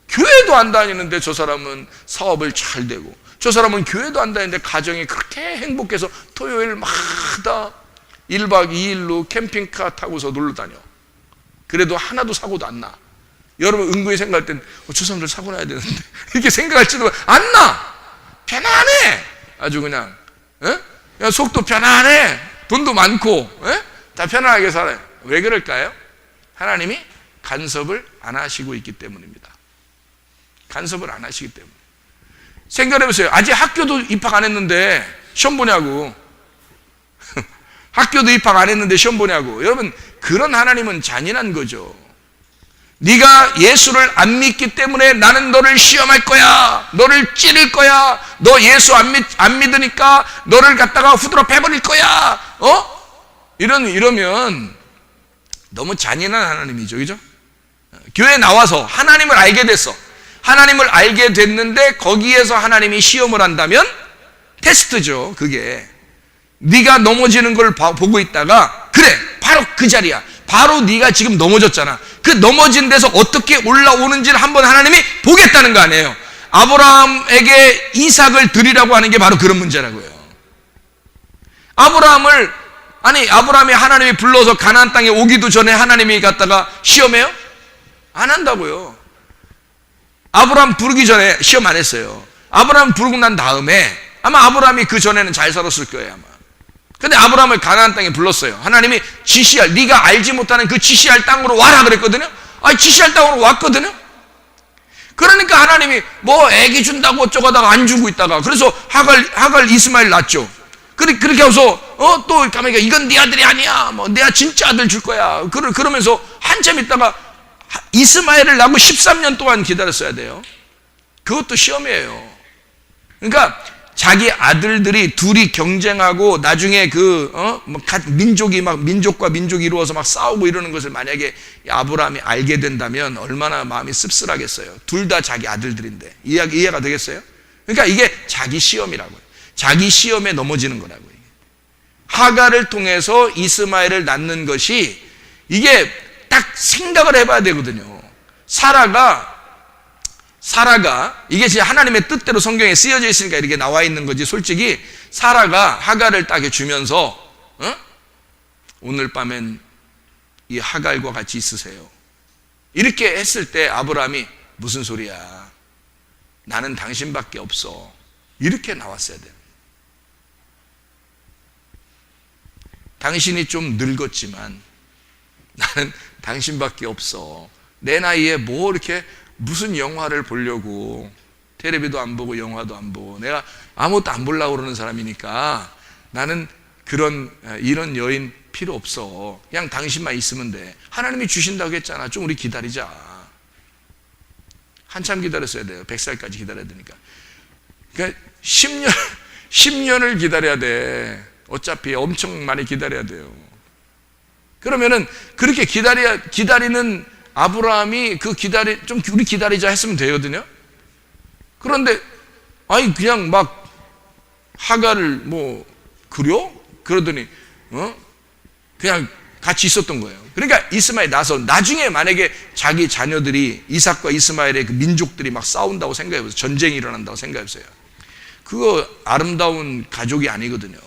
교회도 안 다니는데 저 사람은 사업을 잘 되고, 저 사람은 교회도 안 다니는데 가정이 그렇게 행복해서 토요일마다 1박 2일로 캠핑카 타고서 놀러 다녀. 그래도 하나도 사고도 안 나. 여러분 은근히 생각할 땐 저 사람들 사고 나야 되는데 이렇게 생각할지도 안 나. 편안해. 아주 그냥 속도 편안해. 돈도 많고 다 편안하게 살아요. 왜 그럴까요? 하나님이 간섭을 안 하시고 있기 때문입니다. 간섭을 안 하시기 때문에. 생각해보세요. 아직 학교도 입학 안 했는데 시험 보냐고. 학교도 입학 안 했는데 시험 보냐고. 여러분, 그런 하나님은 잔인한 거죠. 네가 예수를 안 믿기 때문에 나는 너를 시험할 거야, 너를 찌를 거야, 너 예수 안 믿으니까 너를 갖다가 후드로 패버릴 거야, 이러면 너무 잔인한 하나님이죠. 그죠? 교회 나와서 하나님을 알게 됐어. 하나님을 알게 됐는데 거기에서 하나님이 시험을 한다면 테스트죠. 그게 네가 넘어지는 걸 보고 있다가, 그래 바로 그 자리야, 바로 네가 지금 넘어졌잖아, 그 넘어진 데서 어떻게 올라오는지를 한번 하나님이 보겠다는 거 아니에요. 아브라함에게 이삭을 드리라고 하는 게 바로 그런 문제라고요. 아브라함이 하나님이 불러서 가나안 땅에 오기도 전에 하나님이 갖다가 시험해요? 안 한다고요. 아브라함 부르기 전에 시험 안 했어요. 아브라함 부르고 난 다음에 아마 아브라함이 그 전에는 잘 살았을 거예요 아마. 근데 아브라함을 가나안 땅에 불렀어요. 하나님이 지시할, 네가 알지 못하는 그 지시할 땅으로 와라 그랬거든요. 지시할 땅으로 왔거든요. 그러니까 하나님이 뭐 애기 준다고 어쩌고다가 안 주고 있다가, 그래서 하갈 이스마엘 낳죠. 그렇게 해서 또 가만히 이건 네 아들이 아니야, 뭐 내가 진짜 아들 줄 거야. 그러면서 한참 있다가 이스마엘을 낳고 13년 동안 기다렸어야 돼요. 그것도 시험이에요. 그러니까 자기 아들들이 둘이 경쟁하고 나중에 민족과 민족이 이루어서 막 싸우고 이러는 것을 만약에 아브라함이 알게 된다면 얼마나 마음이 씁쓸하겠어요. 둘 다 자기 아들들인데. 이해가 되겠어요? 그러니까 이게 자기 시험이라고요. 자기 시험에 넘어지는 거라고요. 하갈을 통해서 이스마엘을 낳는 것이, 이게 딱 생각을 해봐야 되거든요. 사라가 이게 진짜 하나님의 뜻대로 성경에 쓰여져 있으니까 이렇게 나와 있는 거지, 솔직히 사라가 하갈을 딱 주면서 오늘 밤엔 이 하갈과 같이 있으세요 이렇게 했을 때 아브라함이 무슨 소리야, 나는 당신밖에 없어, 이렇게 나왔어야 돼요. 당신이 좀 늙었지만 나는 당신밖에 없어. 내 나이에 뭐 이렇게 무슨 영화를 보려고, 텔레비도 안 보고 영화도 안 보고, 내가 아무것도 안 보려고 그러는 사람이니까 나는 이런 여인 필요 없어. 그냥 당신만 있으면 돼. 하나님이 주신다고 했잖아. 좀 우리 기다리자. 한참 기다렸어야 돼요. 100살까지 기다려야 되니까. 그러니까 10년을 기다려야 돼. 어차피 엄청 많이 기다려야 돼요. 그러면은 그렇게 기다리는 아브라함이 좀 우리 기다리자 했으면 되거든요. 그런데 그냥 막 하갈을 그러더니 그냥 같이 있었던 거예요. 그러니까 이스마엘 나서 나중에 만약에 자기 자녀들이 이삭과 이스마엘의 그 민족들이 막 싸운다고 생각해보세요. 전쟁이 일어난다고 생각해보세요. 그거 아름다운 가족이 아니거든요.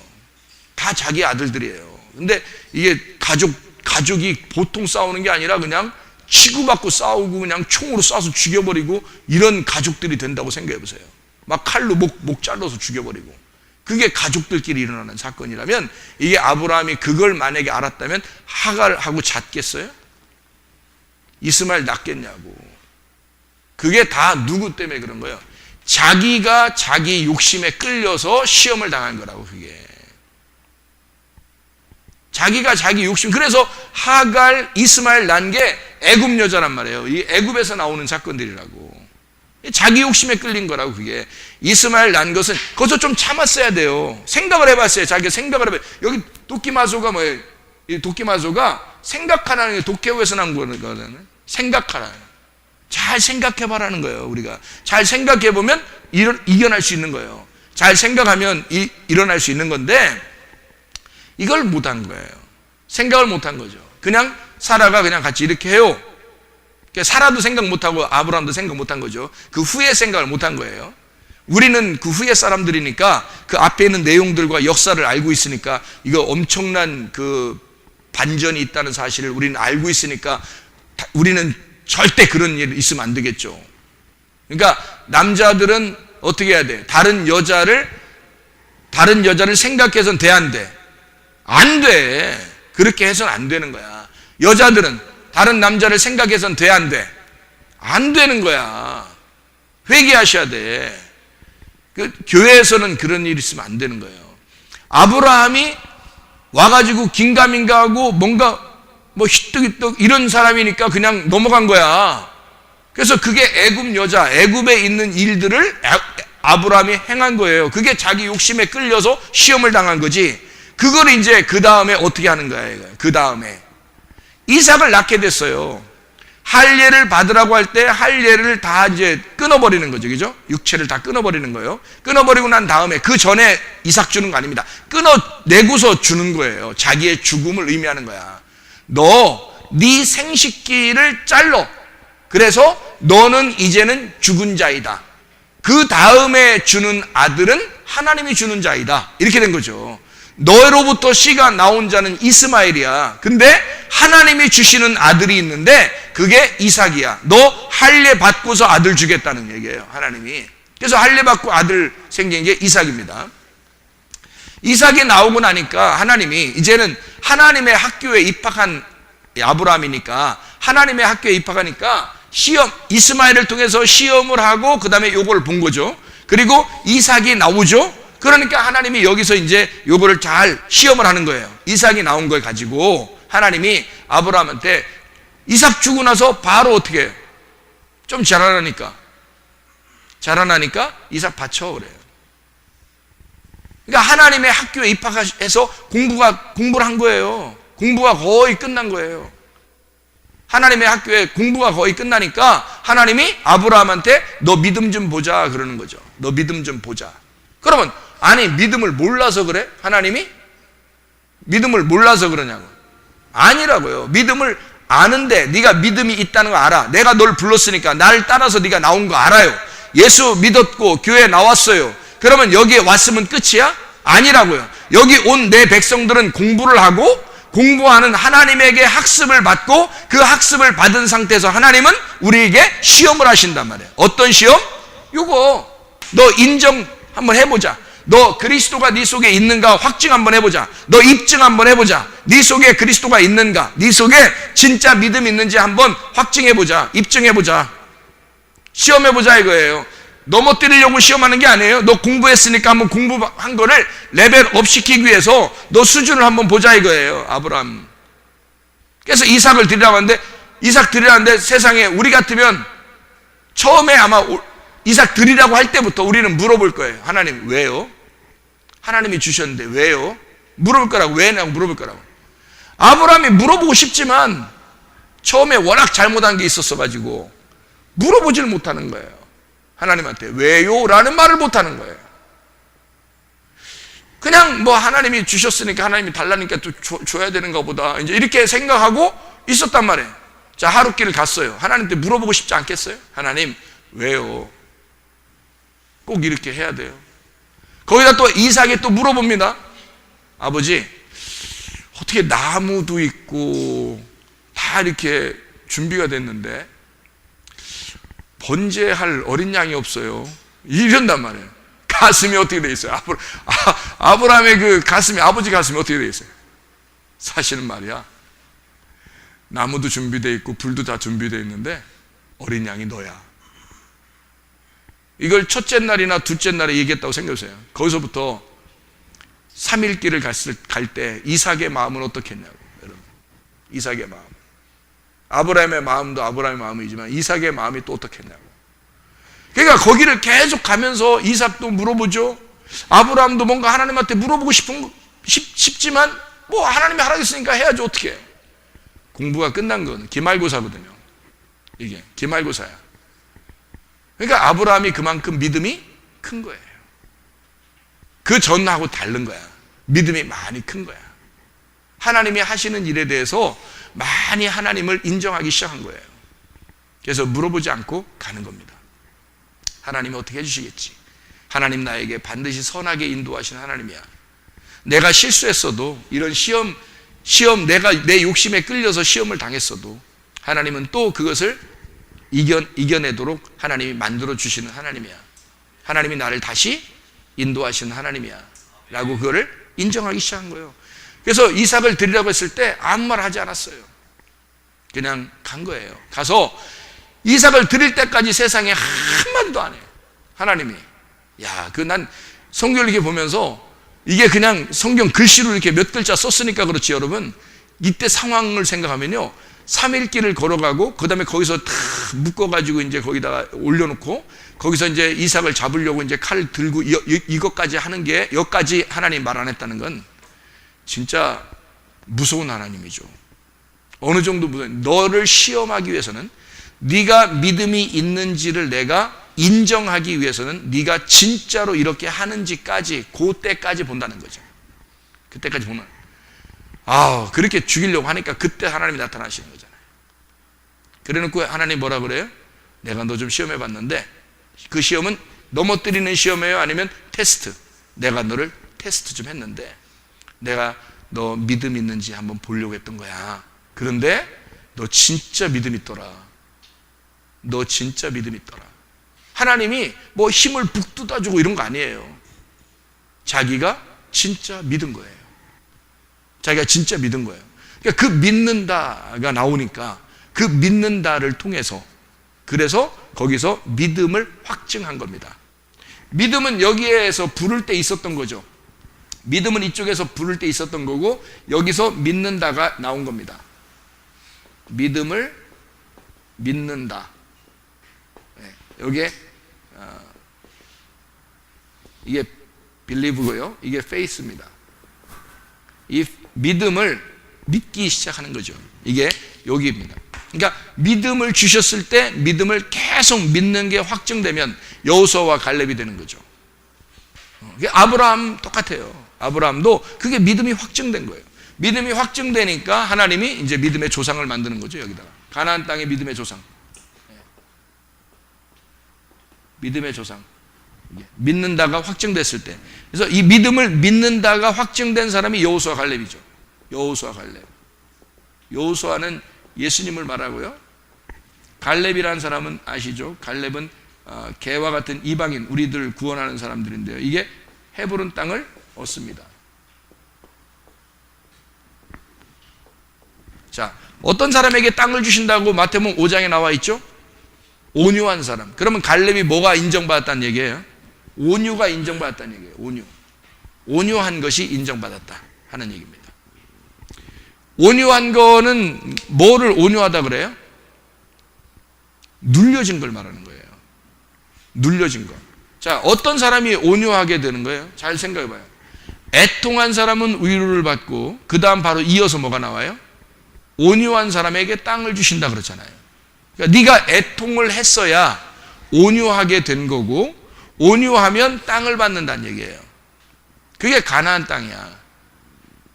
다 자기 아들들이에요. 근데 이게 가족이 보통 싸우는 게 아니라 그냥 치고받고 싸우고 그냥 총으로 쏴서 죽여버리고 이런 가족들이 된다고 생각해 보세요. 막 칼로 목 잘라서 죽여버리고. 그게 가족들끼리 일어나는 사건이라면, 이게 아브라함이 그걸 만약에 알았다면 하갈하고 잤겠어요? 이스마엘 낳겠냐고. 그게 다 누구 때문에 그런 거예요? 자기가 자기 욕심에 끌려서 시험을 당한 거라고. 그게 자기가 자기 욕심. 그래서 하갈, 이스마엘 난 게 애굽 여자란 말이에요. 이 애굽에서 나오는 사건들이라고. 자기 욕심에 끌린 거라고. 그게 이스마엘 난 것은 거기서 좀 참았어야 돼요. 생각을 해봤어요. 자기가 생각을 해봐요. 여기 도끼마소가 뭐예요? 이 도끼마소가 생각하라는 게 도깨우에서 난 거거든요. 생각하라. 잘 생각해봐라는 거예요. 우리가 잘 생각해보면 이겨낼 수 있는 거예요. 잘 생각하면 일어날 수 있는 건데, 이걸 못한 거예요. 생각을 못한 거죠. 그냥 사라가 그냥 같이 이렇게 해요. 사라도 생각 못하고 아브라함도 생각 못한 거죠. 그 후에 생각을 못한 거예요. 우리는 그 후에 사람들이니까 그 앞에 있는 내용들과 역사를 알고 있으니까, 이거 엄청난 그 반전이 있다는 사실을 우리는 알고 있으니까 우리는 절대 그런 일 있으면 안 되겠죠. 그러니까 남자들은 어떻게 해야 돼? 다른 여자를 생각해서는 돼, 안 돼? 안 돼. 그렇게 해서는 안 되는 거야. 여자들은 다른 남자를 생각해서는 돼, 안 돼? 안 되는 거야. 회개하셔야 돼. 그 교회에서는 그런 일이 있으면 안 되는 거예요. 아브라함이 와가지고 긴가민가하고 뭔가 뭐 히뜩히뜩 이런 사람이니까 그냥 넘어간 거야. 그래서 그게 애굽 여자, 애굽에 있는 일들을 아브라함이 행한 거예요. 그게 자기 욕심에 끌려서 시험을 당한 거지. 그걸 이제 그 다음에 어떻게 하는 거야? 그 다음에 이삭을 낳게 됐어요. 할례를 받으라고 할 때 할례를 다 이제 끊어버리는 거죠. 그죠? 육체를 다 끊어버리는 거예요. 끊어버리고 난 다음에, 그 전에 이삭 주는 거 아닙니다. 끊어내고서 주는 거예요. 자기의 죽음을 의미하는 거야. 너 네 생식기를 잘라. 그래서 너는 이제는 죽은 자이다. 그 다음에 주는 아들은 하나님이 주는 자이다. 이렇게 된 거죠. 너로부터 씨가 나온 자는 이스마엘이야. 근데 하나님이 주시는 아들이 있는데 그게 이삭이야. 너 할례 받고서 아들 주겠다는 얘기예요, 하나님이. 그래서 할례 받고 아들 생긴 게 이삭입니다. 이삭이 나오고 나니까 하나님이 이제는 하나님의 학교에 입학한 아브라함이니까, 하나님의 학교에 입학하니까 시험, 이스마엘을 통해서 시험을 하고 그 다음에 요걸 본 거죠. 그리고 이삭이 나오죠. 그러니까 하나님이 여기서 이제 요거를 잘 시험을 하는 거예요. 이삭이 나온 걸 가지고 하나님이 아브라함한테 이삭 주고 나서 바로 어떻게 해요? 좀 자라나니까 이삭 바쳐 그래요. 그러니까 하나님의 학교에 입학해서 공부를 한 거예요. 공부가 거의 끝난 거예요. 하나님의 학교에 공부가 거의 끝나니까 하나님이 아브라함한테 너 믿음 좀 보자 그러는 거죠. 너 믿음 좀 보자. 그러면 아니, 믿음을 몰라서 그래? 하나님이? 믿음을 몰라서 그러냐고. 아니라고요. 믿음을 아는데, 네가 믿음이 있다는 거 알아. 내가 널 불렀으니까 나를 따라서 네가 나온 거 알아요. 예수 믿었고 교회 나왔어요. 그러면 여기에 왔으면 끝이야? 아니라고요. 여기 온 내 백성들은 공부를 하고, 공부하는 하나님에게 학습을 받고, 그 학습을 받은 상태에서 하나님은 우리에게 시험을 하신단 말이에요. 어떤 시험? 요거 너 인정 한번 해보자. 너 그리스도가 네 속에 있는가 확증 한번 해보자. 너 입증 한번 해보자. 네 속에 그리스도가 있는가, 네 속에 진짜 믿음이 있는지 한번 확증해보자. 입증해보자. 시험해보자 이거예요. 넘어뜨리려고 시험하는 게 아니에요. 너 공부했으니까 한번 공부한 거를 레벨업 시키기 위해서 너 수준을 한번 보자 이거예요, 아브라함. 그래서 이삭을 드리라고 하는데, 이삭 드리라는데 세상에 우리 같으면 처음에 아마 이삭 드리라고 할 때부터 우리는 물어볼 거예요. 하나님 왜요? 하나님이 주셨는데 왜요? 물어볼 거라고. 왜냐고 물어볼 거라고. 아브라함이 물어보고 싶지만 처음에 워낙 잘못한 게 있었어 가지고 물어보질 못하는 거예요. 하나님한테 왜요? 라는 말을 못하는 거예요. 그냥 뭐 하나님이 주셨으니까 하나님이 달라니까 또 줘야 되는가 보다 이제 이렇게 생각하고 있었단 말이에요. 자, 하룻길을 갔어요. 하나님한테 물어보고 싶지 않겠어요? 하나님 왜요? 꼭 이렇게 해야 돼요? 거기다 또 이삭이 또 물어봅니다. 아버지, 어떻게 나무도 있고 다 이렇게 준비가 됐는데 번제할 어린 양이 없어요. 이런단 말이에요. 가슴이 어떻게 돼 있어요? 아브라함의 그 가슴이, 아버지 가슴이 어떻게 돼 있어요? 사실은 말이야, 나무도 준비되어 있고 불도 다 준비되어 있는데 어린 양이 너야. 이걸 첫째 날이나 둘째 날에 얘기했다고 생각해보세요. 거기서부터 3일 길을 갈 때 이삭의 마음은 어떻겠냐고. 여러분, 이삭의 마음, 아브라함의 마음도 아브라함의 마음이지만 이삭의 마음이 또 어떻겠냐고. 그러니까 거기를 계속 가면서 이삭도 물어보죠. 아브라함도 뭔가 하나님한테 물어보고 싶지만 뭐 하나님이 하라겠으니까 해야지 어떻게. 공부가 끝난 건 기말고사거든요. 이게 기말고사야. 그러니까 아브라함이 그만큼 믿음이 큰 거예요. 그 전하고 다른 거야. 믿음이 많이 큰 거야. 하나님이 하시는 일에 대해서 많이 하나님을 인정하기 시작한 거예요. 그래서 물어보지 않고 가는 겁니다. 하나님이 어떻게 해주시겠지. 하나님 나에게 반드시 선하게 인도하시는 하나님이야. 내가 실수했어도, 이런 시험 내가 내 욕심에 끌려서 시험을 당했어도 하나님은 또 그것을 이겨내도록 하나님이 만들어 주시는 하나님이야. 하나님이 나를 다시 인도하시는 하나님이야 라고 그거를 인정하기 시작한 거예요. 그래서 이삭을 드리라고 했을 때 아무 말 하지 않았어요. 그냥 간 거예요. 가서 이삭을 드릴 때까지 세상에 한마디도 안 해요. 하나님이. 야, 난 성경을 이렇게 보면서 이게 그냥 성경 글씨로 이렇게 몇 글자 썼으니까 그렇지, 여러분. 이때 상황을 생각하면요, 3일 길을 걸어가고 그 다음에 거기서 다 묶어가지고 이제 거기다가 올려놓고 거기서 이제 이삭을 잡으려고 이제 칼을 들고 이것까지 하는 게, 여기까지 하나님 말 안 했다는 건 진짜 무서운 하나님이죠. 어느 정도 무서운, 너를 시험하기 위해서는, 네가 믿음이 있는지를 내가 인정하기 위해서는 네가 진짜로 이렇게 하는지까지, 그때까지 본다는 거죠. 그때까지 보면, 그렇게 죽이려고 하니까 그때 하나님이 나타나시는 거잖아요. 그래놓고 하나님 뭐라 그래요? 내가 너 좀 시험해 봤는데, 그 시험은 넘어뜨리는 시험이에요? 아니면 테스트? 내가 너를 테스트 좀 했는데 내가 너 믿음 있는지 한번 보려고 했던 거야. 그런데 너 진짜 믿음 있더라. 너 진짜 믿음 있더라. 하나님이 뭐 힘을 북돋아주고 이런 거 아니에요. 자기가 진짜 믿은 거예요. 자기가 진짜 믿은 거예요. 그러니까 그 믿는다가 나오니까 그 믿는다를 통해서, 그래서 거기서 믿음을 확증한 겁니다. 믿음은 여기에서 부를 때 있었던 거죠. 믿음은 이쪽에서 부를 때 있었던 거고, 여기서 믿는다가 나온 겁니다. 믿음을 믿는다. 여기에 이게 believe고요, 이게 faith입니다. 이 믿음을 믿기 시작하는 거죠. 이게 여기입니다. 그러니까 믿음을 주셨을 때 믿음을 계속 믿는 게 확증되면 여호수아와 갈렙이 되는 거죠. 아브라함 똑같아요. 아브라함도 그게 믿음이 확증된 거예요. 믿음이 확증되니까 하나님이 이제 믿음의 조상을 만드는 거죠. 여기다가 가나안 땅의 믿음의 조상, 믿음의 조상, 믿는다가 확증됐을 때, 그래서 이 믿음을 믿는다가 확증된 사람이 여호수아 갈렙이죠. 여호수아 갈렙. 여호수아는 예수님을 말하고요, 갈렙이라는 사람은 아시죠? 갈렙은 개와 같은 이방인, 우리들 구원하는 사람들인데요, 이게 헤브론 땅을 얻습니다. 자, 어떤 사람에게 땅을 주신다고 마태복음 5장에 나와 있죠? 온유한 사람. 그러면 갈렙이 뭐가 인정받았다는 얘기예요? 온유가 인정받았다는 얘기예요. 온유. 온유한 것이 인정받았다 하는 얘기입니다. 온유한 거는 뭐를 온유하다 그래요? 눌려진 걸 말하는 거예요. 눌려진 거. 자, 어떤 사람이 온유하게 되는 거예요? 잘 생각해 봐요. 애통한 사람은 위로를 받고 그 다음 바로 이어서 뭐가 나와요? 온유한 사람에게 땅을 주신다 그렇잖아요. 그러니까 네가 애통을 했어야 온유하게 된 거고, 온유하면 땅을 받는다는 얘기예요. 그게 가나안 땅이야.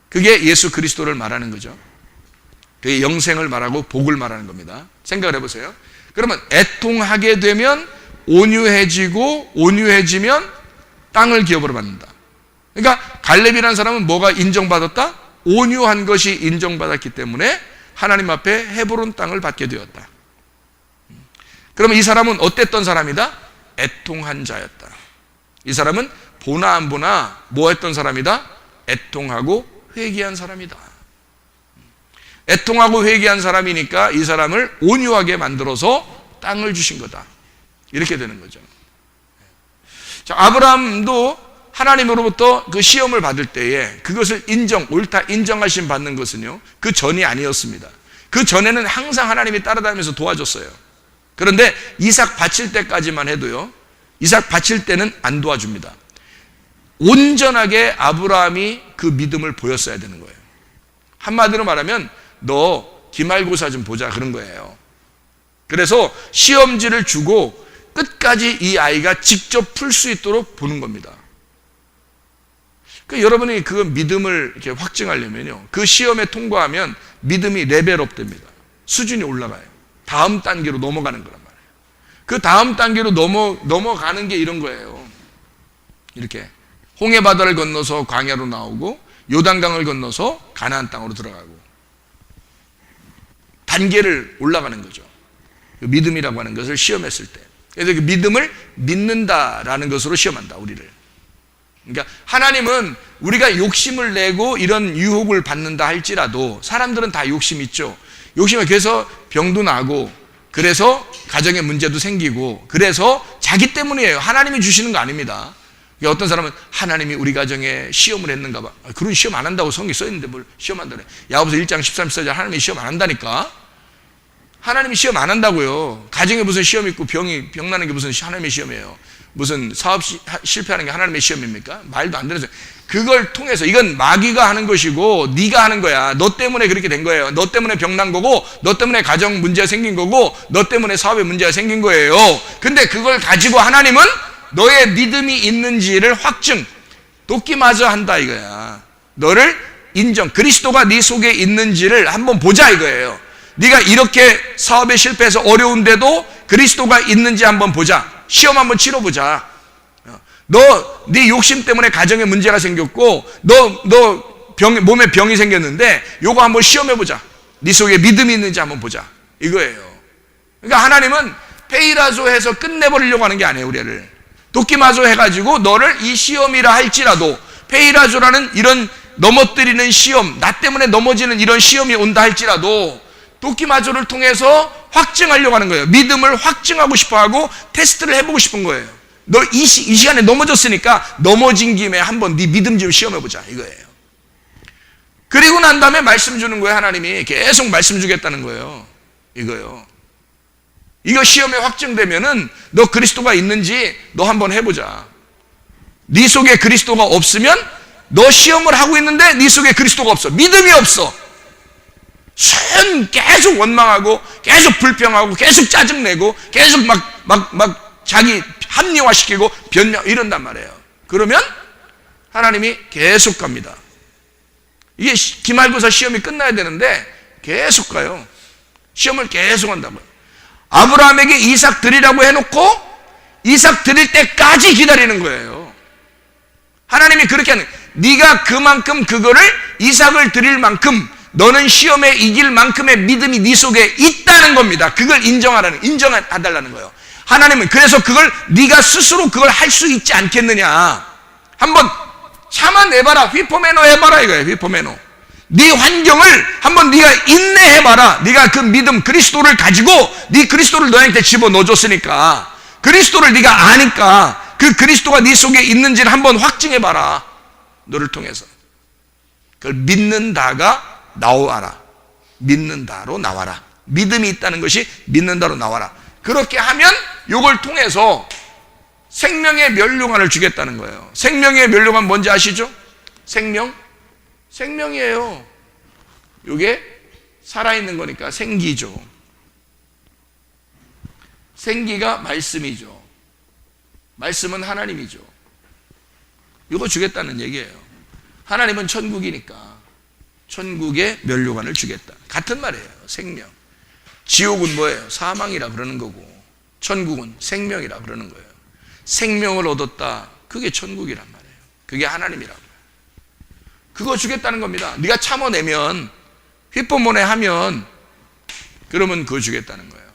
그게 예수 그리스도를 말하는 거죠. 그게 영생을 말하고 복을 말하는 겁니다. 생각을 해보세요. 그러면 애통하게 되면 온유해지고, 온유해지면 땅을 기업으로 받는다. 그러니까 갈렙이라는 사람은 뭐가 인정받았다? 온유한 것이 인정받았기 때문에 하나님 앞에 헤브론 땅을 받게 되었다. 그러면 이 사람은 어땠던 사람이다? 애통한 자였다. 이 사람은 보나 안 보나 뭐 했던 사람이다? 애통하고 회개한 사람이다. 애통하고 회개한 사람이니까 이 사람을 온유하게 만들어서 땅을 주신 거다. 이렇게 되는 거죠. 자, 아브라함도 하나님으로부터 그 시험을 받을 때에 그것을 옳다 인정하심 받는 것은요, 그 전이 아니었습니다. 그 전에는 항상 하나님이 따라다니면서 도와줬어요. 그런데 이삭 바칠 때까지만 해도요, 이삭 바칠 때는 안 도와줍니다. 온전하게 아브라함이 그 믿음을 보였어야 되는 거예요. 한마디로 말하면 너 기말고사 좀 보자 그런 거예요. 그래서 시험지를 주고 끝까지 이 아이가 직접 풀 수 있도록 보는 겁니다. 그러니까 여러분이 그 믿음을 이렇게 확증하려면요, 그 시험에 통과하면 믿음이 레벨업 됩니다. 수준이 올라가요. 다음 단계로 넘어가는 거란 말이에요. 그 다음 단계로 넘어가는 게 이런 거예요. 이렇게 홍해 바다를 건너서 광야로 나오고 요단강을 건너서 가나안 땅으로 들어가고 단계를 올라가는 거죠. 그 믿음이라고 하는 것을 시험했을 때. 그래서 그 믿음을 믿는다라는 것으로 시험한다, 우리를. 그러니까 하나님은 우리가 욕심을 내고 이런 유혹을 받는다 할지라도 사람들은 다 욕심 있죠. 욕심을 그래서 병도 나고 그래서 가정에 문제도 생기고 그래서 자기 때문이에요. 하나님이 주시는 거 아닙니다. 어떤 사람은 하나님이 우리 가정에 시험을 했는가 봐. 그런 시험 안 한다고 성경에 써있는데 뭘 시험한다 그래. 야고보서 1장 13, 14절 하나님이 시험 안 한다니까. 하나님이 시험 안 한다고요. 가정에 무슨 시험 있고 병 나는 게 무슨 하나님의 시험이에요. 무슨 사업 실패하는 게 하나님의 시험입니까? 말도 안 되는 소리. 그걸 통해서 이건 마귀가 하는 것이고 네가 하는 거야. 너 때문에 그렇게 된 거예요. 너 때문에 병 난 거고 너 때문에 가정 문제가 생긴 거고 너 때문에 사업에 문제가 생긴 거예요. 근데 그걸 가지고 하나님은 너의 믿음이 있는지를 확증, 돕기마저 한다 이거야. 너를 인정, 그리스도가 네 속에 있는지를 한번 보자 이거예요. 네가 이렇게 사업에 실패해서 어려운데도 그리스도가 있는지 한번 보자. 시험 한번 치러보자. 네 욕심 때문에 가정에 문제가 생겼고 몸에 병이 생겼는데 요거 한번 시험해보자. 네 속에 믿음이 있는지 한번 보자 이거예요. 그러니까 하나님은 페이라조 해서 끝내버리려고 하는 게 아니에요. 우리를 돕기마저 해가지고 너를 이 시험이라 할지라도 페이라조라는 이런 넘어뜨리는 시험, 나 때문에 넘어지는 이런 시험이 온다 할지라도 돕기마저를 통해서 확증하려고 하는 거예요. 믿음을 확증하고 싶어하고 테스트를 해보고 싶은 거예요. 너 이 시간에 넘어졌으니까 넘어진 김에 한번 네 믿음 좀 시험해보자 이거예요. 그리고 난 다음에 말씀 주는 거예요. 하나님이 계속 말씀 주겠다는 거예요. 이거요. 이거 시험에 확증되면은 너 그리스도가 있는지 너 한번 해보자. 네 속에 그리스도가 없으면 너 시험을 하고 있는데 네 속에 그리스도가 없어. 믿음이 없어. 계속 원망하고 계속 불평하고 계속 짜증내고 계속 막 자기 합리화시키고 변명 이런단 말이에요. 그러면 하나님이 계속 갑니다. 이게 기말고사 시험이 끝나야 되는데 계속 가요. 시험을 계속 한다고요. 아브라함에게 이삭 드리라고 해놓고 이삭 드릴 때까지 기다리는 거예요. 하나님이 그렇게 하는, 네가 그만큼 그거를 이삭을 드릴 만큼 너는 시험에 이길 만큼의 믿음이 네 속에 있다는 겁니다. 그걸 인정해달라는 거예요. 하나님은 그래서 그걸 네가 스스로 그걸 할 수 있지 않겠느냐. 한번 참아내봐라. 휘포메노 해봐라 이거예요. 휘포메노. 네 환경을 한번 네가 인내해봐라. 네가 그 믿음 그리스도를 가지고 네 그리스도를 너한테 집어넣어줬으니까 그리스도를 네가 아니까 그 그리스도가 네 속에 있는지를 한번 확증해봐라. 너를 통해서. 그걸 믿는다가 나와라. 믿는다로 나와라. 믿음이 있다는 것이 믿는다로 나와라. 그렇게 하면 이걸 통해서 생명의 면류관을 주겠다는 거예요. 생명의 면류관 뭔지 아시죠? 생명이에요. 이게 살아있는 거니까 생기죠. 생기가 말씀이죠. 말씀은 하나님이죠. 이거 주겠다는 얘기예요. 하나님은 천국이니까 천국의 면류관을 주겠다. 같은 말이에요. 생명. 지옥은 뭐예요? 사망이라 그러는 거고 천국은 생명이라 그러는 거예요. 생명을 얻었다. 그게 천국이란 말이에요. 그게 하나님이라고요. 그거 주겠다는 겁니다. 네가 참아내면, 휘법문에 하면, 그러면 그거 주겠다는 거예요.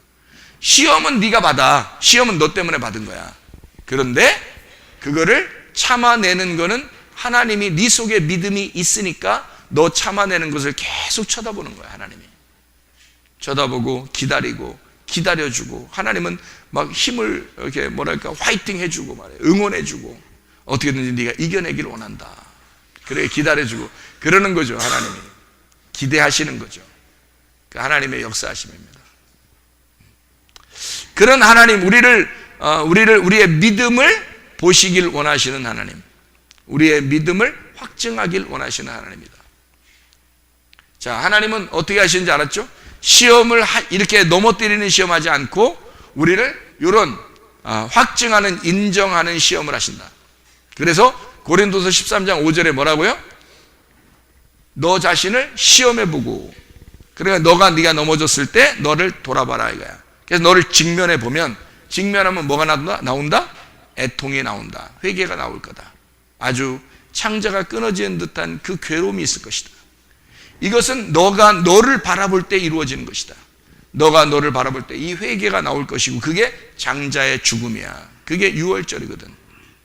시험은 네가 받아. 시험은 너 때문에 받은 거야. 그런데 그거를 참아내는 거는 하나님이 네 속에 믿음이 있으니까 너 참아내는 것을 계속 쳐다보는 거야. 하나님이 쳐다보고 기다리고 기다려주고, 하나님은 막 힘을 이렇게 화이팅 해주고 말이에요. 응원해주고, 어떻게든지 네가 이겨내기를 원한다. 그래 기다려주고 그러는 거죠. 하나님이 기대하시는 거죠. 그 하나님의 역사하심입니다. 그런 하나님, 우리의 믿음을 보시길 원하시는 하나님, 우리의 믿음을 확증하길 원하시는 하나님입니다. 자, 하나님은 어떻게 하시는지 알았죠? 시험을 이렇게 넘어뜨리는 시험하지 않고 우리를 이런 확증하는, 인정하는 시험을 하신다. 그래서 고린도서 13장 5절에 뭐라고요? 너 자신을 시험해보고, 그러니까 네가 넘어졌을 때 너를 돌아봐라 이거야. 그래서 너를 직면해 보면, 직면하면 뭐가 나온다? 애통이 나온다. 회개가 나올 거다. 아주 창자가 끊어지는 듯한 그 괴로움이 있을 것이다. 이것은 너가 너를 바라볼 때 이루어지는 것이다. 너가 너를 바라볼 때 이 회개가 나올 것이고, 그게 장자의 죽음이야. 그게 6월절이거든.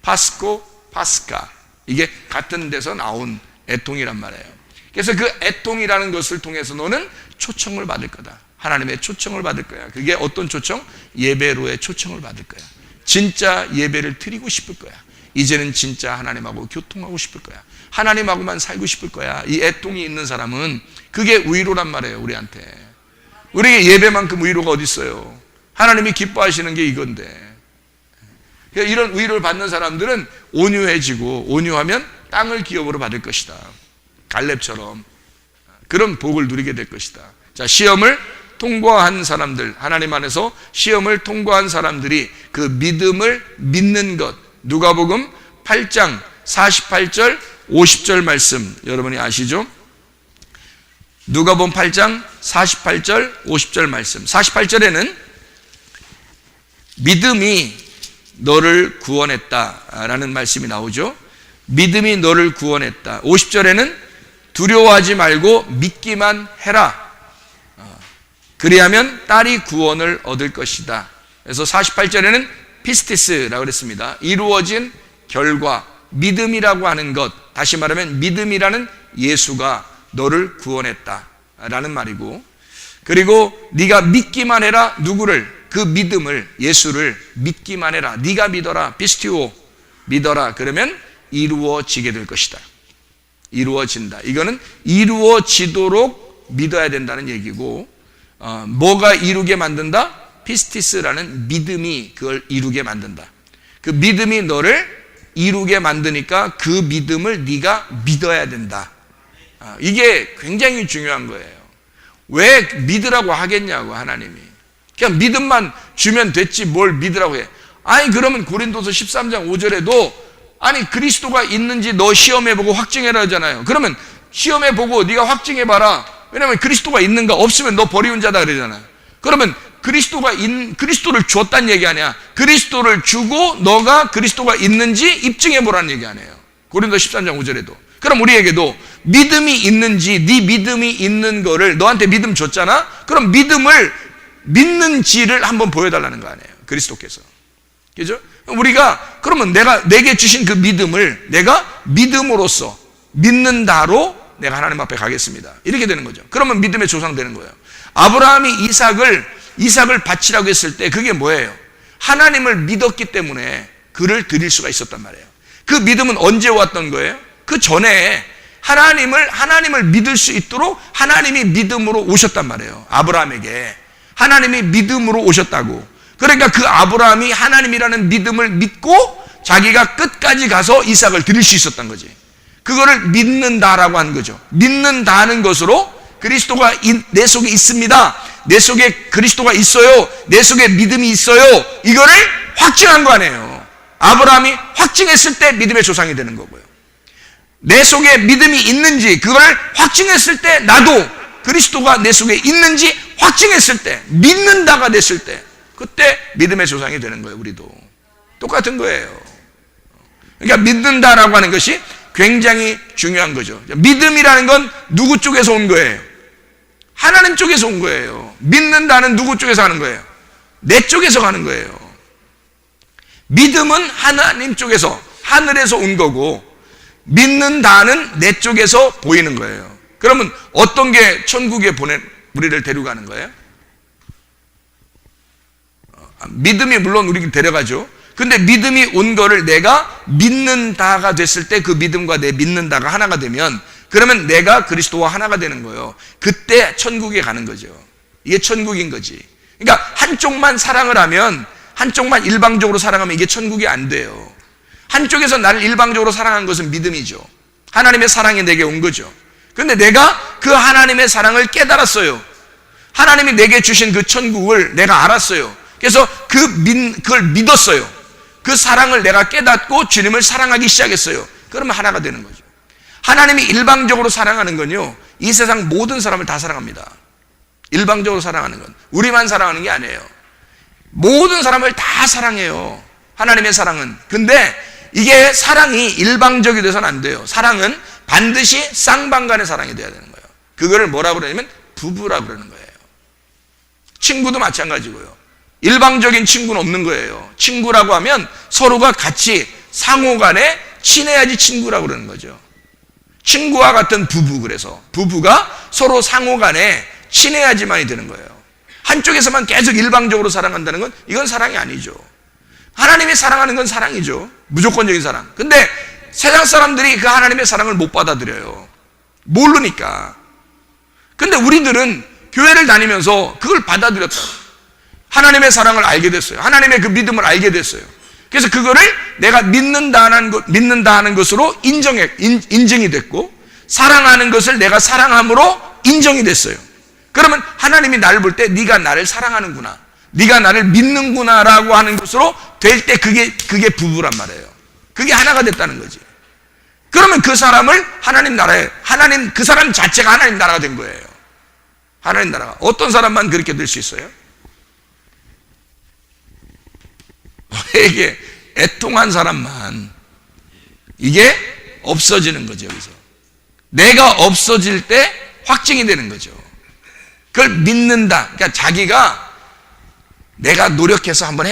파스카, 이게 같은 데서 나온 애통이란 말이에요. 그래서 그 애통이라는 것을 통해서 너는 초청을 받을 거다. 하나님의 초청을 받을 거야. 그게 어떤 초청? 예배로의 초청을 받을 거야. 진짜 예배를 드리고 싶을 거야. 이제는 진짜 하나님하고 교통하고 싶을 거야. 하나님하고만 살고 싶을 거야. 이 애통이 있는 사람은 그게 위로란 말이에요. 우리한테. 우리에게 예배만큼 위로가 어디 있어요? 하나님이 기뻐하시는 게 이건데. 이런 위로를 받는 사람들은 온유해지고, 온유하면 땅을 기업으로 받을 것이다. 갈렙처럼 그런 복을 누리게 될 것이다. 자, 시험을 통과한 사람들, 하나님 안에서 시험을 통과한 사람들이 그 믿음을 믿는 것, 누가복음 8장 48절 50절 말씀 여러분이 아시죠? 누가복음 8장 48절 50절 말씀. 48절에는 믿음이 너를 구원했다라는 말씀이 나오죠. 믿음이 너를 구원했다. 50절에는 두려워하지 말고 믿기만 해라. 그리하면 딸이 구원을 얻을 것이다. 그래서 48절에는 피스티스라고 그랬습니다. 이루어진 결과, 믿음이라고 하는 것, 다시 말하면 믿음이라는 예수가 너를 구원했다라는 말이고, 그리고 네가 믿기만 해라. 누구를? 그 믿음을, 예수를 믿기만 해라. 네가 믿어라. 피스티오, 믿어라. 그러면 이루어지게 될 것이다. 이루어진다. 이거는 이루어지도록 믿어야 된다는 얘기고, 뭐가 이루게 만든다? 피스티스라는 믿음이 그걸 이루게 만든다. 그 믿음이 너를 이루게 만드니까 그 믿음을 네가 믿어야 된다. 이게 굉장히 중요한 거예요. 왜 믿으라고 하겠냐고, 하나님이. 그냥 믿음만 주면 됐지 뭘 믿으라고 해. 아니, 그러면 고린도서 13장 5절에도 아니, 그리스도가 있는지 너 시험해보고 확증해라 하잖아요. 그러면 시험해보고 네가 확증해봐라. 왜냐하면 그리스도가 있는가, 없으면 너 버리운 자다 그러잖아요. 그러면 그리스도를 줬단 얘기 아니야. 그리스도를 주고 너가 그리스도가 있는지 입증해보라는 얘기 아니에요. 고린도 13장 5절에도. 그럼 우리에게도 믿음이 있는지, 네 믿음이 있는 거를, 너한테 믿음 줬잖아. 그럼 믿음을 믿는지를 한번 보여달라는 거 아니에요. 그리스도께서. 그죠? 우리가 그러면 내게 주신 그 믿음을 내가 믿음으로써, 믿는다로 내가 하나님 앞에 가겠습니다. 이렇게 되는 거죠. 그러면 믿음의 조상 되는 거예요. 아브라함이 이삭을 바치라고 했을 때 그게 뭐예요? 하나님을 믿었기 때문에 그를 드릴 수가 있었단 말이에요. 그 믿음은 언제 왔던 거예요? 그 전에 하나님을 믿을 수 있도록 하나님이 믿음으로 오셨단 말이에요. 아브라함에게 하나님이 믿음으로 오셨다고. 그러니까 그 아브라함이 하나님이라는 믿음을 믿고 자기가 끝까지 가서 이삭을 드릴 수 있었던 거지. 그거를 믿는다라고 하는 거죠. 믿는다는 것으로 그리스도가 내 속에 있습니다. 내 속에 그리스도가 있어요. 내 속에 믿음이 있어요. 이거를 확증한 거 아니에요. 아브라함이 확증했을 때 믿음의 조상이 되는 거고요. 내 속에 믿음이 있는지 그걸 확증했을 때, 나도 그리스도가 내 속에 있는지 확증했을 때, 믿는다가 됐을 때, 그때 믿음의 조상이 되는 거예요. 우리도 똑같은 거예요. 그러니까 믿는다라고 하는 것이 굉장히 중요한 거죠. 믿음이라는 건 누구 쪽에서 온 거예요? 하나님 쪽에서 온 거예요. 믿는다는 누구 쪽에서 하는 거예요? 내 쪽에서 가는 거예요. 믿음은 하나님 쪽에서, 하늘에서 온 거고, 믿는다는 내 쪽에서 보이는 거예요. 그러면 어떤 게 천국에 우리를 데려가는 거예요? 믿음이 물론 우리를 데려가죠. 근데 믿음이 온 거를 내가 믿는다가 됐을 때 그 믿음과 내 믿는다가 하나가 되면, 그러면 내가 그리스도와 하나가 되는 거예요. 그때 천국에 가는 거죠. 이게 천국인 거지. 그러니까 한쪽만 사랑을 하면, 한쪽만 일방적으로 사랑하면 이게 천국이 안 돼요. 한쪽에서 나를 일방적으로 사랑한 것은 믿음이죠. 하나님의 사랑이 내게 온 거죠. 그런데 내가 그 하나님의 사랑을 깨달았어요. 하나님이 내게 주신 그 천국을 내가 알았어요. 그래서 그걸 믿었어요. 그 사랑을 내가 깨닫고 주님을 사랑하기 시작했어요. 그러면 하나가 되는 거죠. 하나님이 일방적으로 사랑하는 건요, 이 세상 모든 사람을 다 사랑합니다. 일방적으로 사랑하는 건 우리만 사랑하는 게 아니에요. 모든 사람을 다 사랑해요, 하나님의 사랑은. 근데 이게 사랑이 일방적이 돼서는 안 돼요. 사랑은 반드시 쌍방간의 사랑이 돼야 되는 거예요. 그거를 뭐라고 그러냐면 부부라고 그러는 거예요. 친구도 마찬가지고요. 일방적인 친구는 없는 거예요. 친구라고 하면 서로가 같이 상호간에 친해야지 친구라고 그러는 거죠. 친구와 같은 부부, 그래서 부부가 서로 상호간에 친해야지만이 되는 거예요. 한쪽에서만 계속 일방적으로 사랑한다는 건 이건 사랑이 아니죠. 하나님이 사랑하는 건 사랑이죠. 무조건적인 사랑. 근데 세상 사람들이 그 하나님의 사랑을 못 받아들여요. 모르니까. 근데 우리들은 교회를 다니면서 그걸 받아들였다. 하나님의 사랑을 알게 됐어요. 하나님의 그 믿음을 알게 됐어요. 그래서 그거를 내가 믿는다 하는 것으로 인정이 됐고, 사랑하는 것을 내가 사랑함으로 인정이 됐어요. 그러면 하나님이 나를 볼 때 네가 나를 사랑하는구나, 네가 나를 믿는구나라고 하는 것으로 될 때 그게 부부란 말이에요. 그게 하나가 됐다는 거지. 그러면 그 사람을 하나님 나라에, 그 사람 자체가 하나님 나라가 된 거예요. 하나님 나라가. 어떤 사람만 그렇게 될 수 있어요? 너에게 애통한 사람만. 이게 없어지는 거죠, 여기서. 내가 없어질 때 확증이 되는 거죠. 그걸 믿는다. 그러니까 자기가 내가 노력해서 한번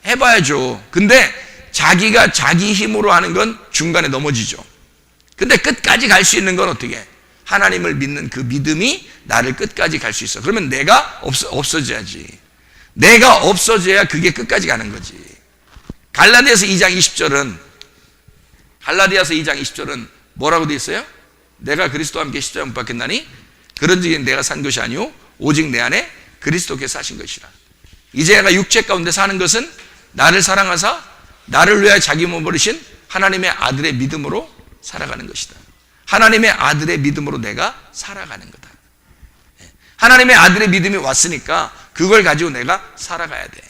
해봐야죠. 근데 자기가 자기 힘으로 하는 건 중간에 넘어지죠. 근데 끝까지 갈 수 있는 건 어떻게? 하나님을 믿는 그 믿음이 나를 끝까지 갈 수 있어. 그러면 내가 없어져야지. 내가 없어져야 그게 끝까지 가는 거지. 갈라디아서 2장 20절은 뭐라고 되어 있어요? 내가 그리스도와 함께 십자가에 못 박혔나니 그런즉 내가 산 것이 아니오 오직 내 안에 그리스도께서 사신 것이라. 이제 내가 육체 가운데 사는 것은 나를 사랑하사 나를 위하여 자기 몸을 버리신 하나님의 아들의 믿음으로 살아가는 것이다. 하나님의 아들의 믿음으로 내가 살아가는 거다. 하나님의 아들의 믿음이 왔으니까 그걸 가지고 내가 살아가야 돼.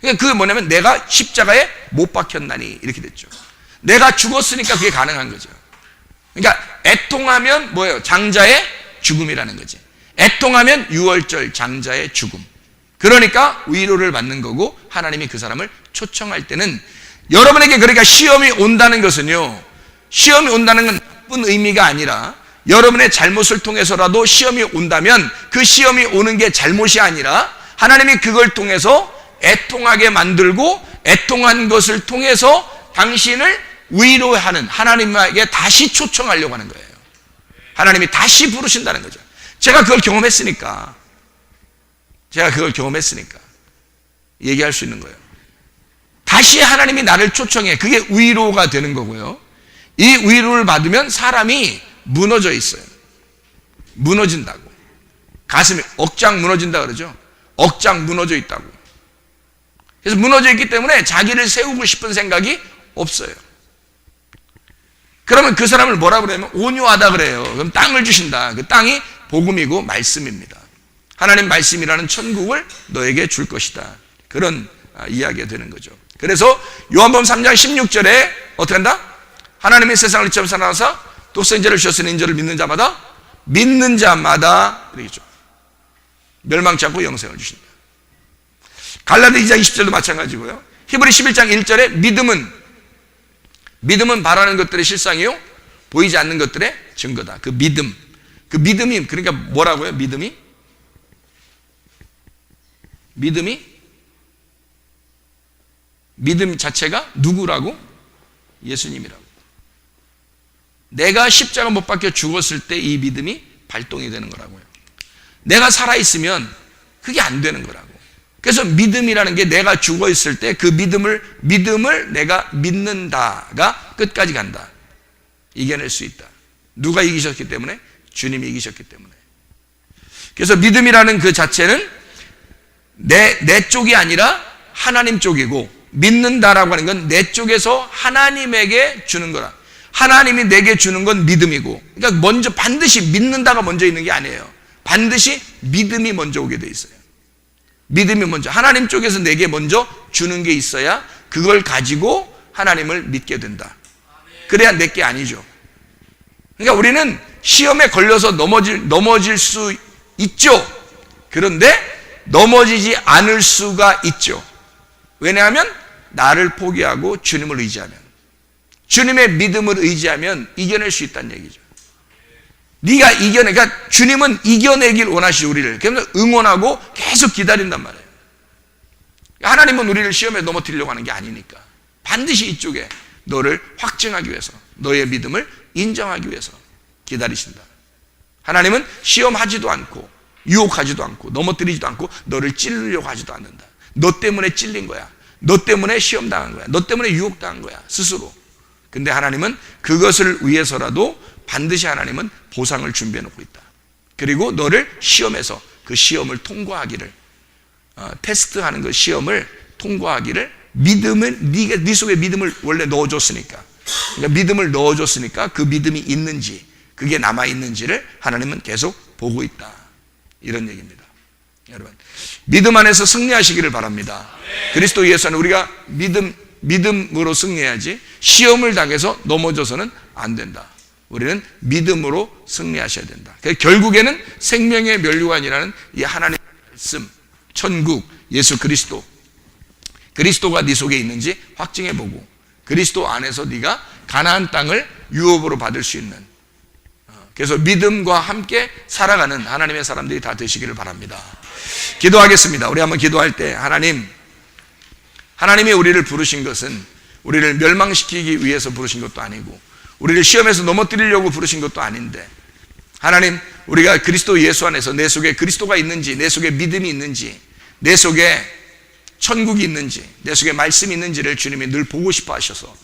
그러니까 그게 뭐냐면 내가 십자가에 못 박혔나니 이렇게 됐죠. 내가 죽었으니까 그게 가능한 거죠. 그러니까 애통하면 뭐예요? 장자의 죽음이라는 거지. 애통하면 유월절 장자의 죽음. 그러니까 위로를 받는 거고, 하나님이 그 사람을 초청할 때는, 여러분에게 그러니까 시험이 온다는 것은요, 시험이 온다는 건 나쁜 의미가 아니라 여러분의 잘못을 통해서라도 시험이 온다면 그 시험이 오는 게 잘못이 아니라 하나님이 그걸 통해서 애통하게 만들고, 애통한 것을 통해서 당신을 위로하는, 하나님에게 다시 초청하려고 하는 거예요. 하나님이 다시 부르신다는 거죠. 제가 그걸 경험했으니까 얘기할 수 있는 거예요. 다시 하나님이 나를 초청해. 그게 위로가 되는 거고요. 이 위로를 받으면 사람이 무너져 있어요. 무너진다고. 가슴이 억장 무너진다 그러죠. 억장 무너져 있다고. 그래서 무너져 있기 때문에 자기를 세우고 싶은 생각이 없어요. 그러면 그 사람을 뭐라 그러냐면 온유하다 그래요. 그럼 땅을 주신다. 그 땅이 복음이고 말씀입니다. 하나님 말씀이라는 천국을 너에게 줄 것이다. 그런 이야기가 되는 거죠. 그래서 요한복음 3장 16절에 어떻게 한다? 하나님이 세상을 이처럼 사랑하사 독생자를 주셨으니 인저를 믿는 자마다 그러겠죠. 멸망치 않고 영생을 주신다. 갈라디아 2장 20절도 마찬가지고요. 히브리 11장 1절에 믿음은 믿음은 바라는 것들의 실상이요 보이지 않는 것들의 증거다. 그 믿음, 그 믿음이 그러니까 뭐라고요? 믿음 자체가 누구라고? 예수님이라고. 내가 십자가 못 박혀 죽었을 때 이 믿음이 발동이 되는 거라고요. 내가 살아있으면 그게 안 되는 거라고. 그래서 믿음이라는 게 내가 죽어 있을 때 그 믿음을 내가 믿는다가 끝까지 간다. 이겨낼 수 있다. 누가 이기셨기 때문에? 주님이 이기셨기 때문에. 그래서 믿음이라는 그 자체는 내 쪽이 아니라 하나님 쪽이고, 믿는다라고 하는 건 내 쪽에서 하나님에게 주는 거라. 하나님이 내게 주는 건 믿음이고, 그러니까 먼저 반드시 믿는다가 먼저 있는 게 아니에요. 반드시 믿음이 먼저 오게 돼 있어요. 믿음이 먼저, 하나님 쪽에서 내게 먼저 주는 게 있어야 그걸 가지고 하나님을 믿게 된다. 그래야 내 게 아니죠. 그러니까 우리는 시험에 걸려서 넘어질 수 있죠. 그런데 넘어지지 않을 수가 있죠. 왜냐하면 나를 포기하고 주님을 의지하면, 주님의 믿음을 의지하면 이겨낼 수 있다는 얘기죠. 네가 그러니까 주님은 이겨내길 원하시죠, 우리를. 그래서 응원하고 계속 기다린단 말이에요. 하나님은 우리를 시험에 넘어뜨리려고 하는 게 아니니까 반드시 이쪽에 너를 확증하기 위해서, 너의 믿음을 인정하기 위해서 기다리신다. 하나님은 시험하지도 않고 유혹하지도 않고 넘어뜨리지도 않고 너를 찌르려고 하지도 않는다. 너 때문에 찔린 거야. 너 때문에 시험당한 거야. 너 때문에 유혹당한 거야, 스스로. 근데 하나님은 그것을 위해서라도 반드시 하나님은 보상을 준비해 놓고 있다. 그리고 너를 시험에서 그 시험을 통과하기를, 테스트하는 그 시험을 통과하기를, 믿음을, 네 속에 믿음을 원래 넣어줬으니까, 그러니까 믿음을 넣어줬으니까 그 믿음이 있는지, 그게 남아있는지를 하나님은 계속 보고 있다. 이런 얘기입니다. 여러분, 믿음 안에서 승리하시기를 바랍니다. 그리스도 예수 안에 우리가 믿음으로 승리해야지, 시험을 당해서 넘어져서는 안 된다. 우리는 믿음으로 승리하셔야 된다. 결국에는 생명의 면류관이라는 이 하나님의 말씀, 천국, 예수 그리스도가 네 속에 있는지 확증해보고, 그리스도 안에서 네가 가나안 땅을 유업으로 받을 수 있는, 그래서 믿음과 함께 살아가는 하나님의 사람들이 다 되시기를 바랍니다. 기도하겠습니다. 우리 한번 기도할 때, 하나님이 우리를 부르신 것은 우리를 멸망시키기 위해서 부르신 것도 아니고, 우리를 시험에서 넘어뜨리려고 부르신 것도 아닌데, 하나님, 우리가 그리스도 예수 안에서 내 속에 그리스도가 있는지, 내 속에 믿음이 있는지, 내 속에 천국이 있는지, 내 속에 말씀이 있는지를 주님이 늘 보고 싶어 하셔서,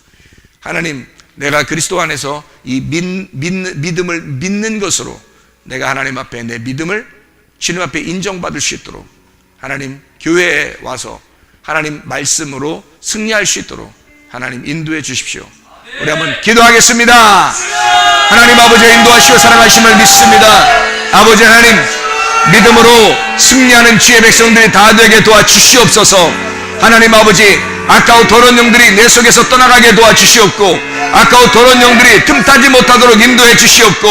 하나님, 내가 그리스도 안에서 이 믿음을 믿는 것으로 내가 하나님 앞에 내 믿음을 주님 앞에 인정받을 수 있도록, 하나님 교회에 와서 하나님 말씀으로 승리할 수 있도록 하나님 인도해 주십시오. 우리 한번 기도하겠습니다. 하나님 아버지의 인도하시고 사랑하심을 믿습니다. 아버지 하나님, 믿음으로 승리하는 주의 백성들이 다 되게 도와주시옵소서. 하나님 아버지, 아까운 더러운 영들이 내 속에서 떠나가게 도와주시옵고, 아까운 더러운 영들이 틈타지 못하도록 인도해 주시옵고,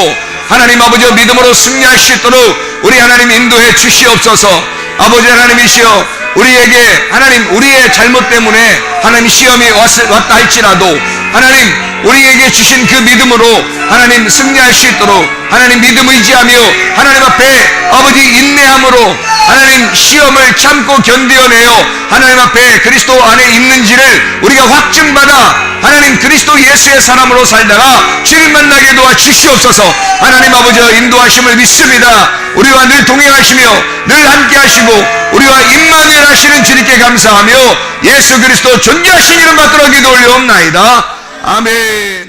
하나님 아버지 믿음으로 승리할 수 있도록 우리 하나님 인도해 주시옵소서. 아버지 하나님이시여, 우리에게 하나님 우리의 잘못 때문에 하나님 시험이 왔다 할지라도 하나님 우리에게 주신 그 믿음으로 하나님 승리할 수 있도록 하나님 믿음 의지하며 하나님 앞에 아버지 인내함으로 하나님 시험을 참고 견뎌내어 하나님 앞에 그리스도 안에 있는지를 우리가 확증받아 하나님 그리스도 예수의 사람으로 살다가 주님 만나게 도와주시옵소서. 하나님 아버지 인도하심을 믿습니다. 우리와 늘 동행하시며 늘 함께 하시고 우리와 임마누엘 하시는 주님께 감사하며 예수 그리스도 존귀하신 이름 받들어 기도 올려옵나이다. 아멘.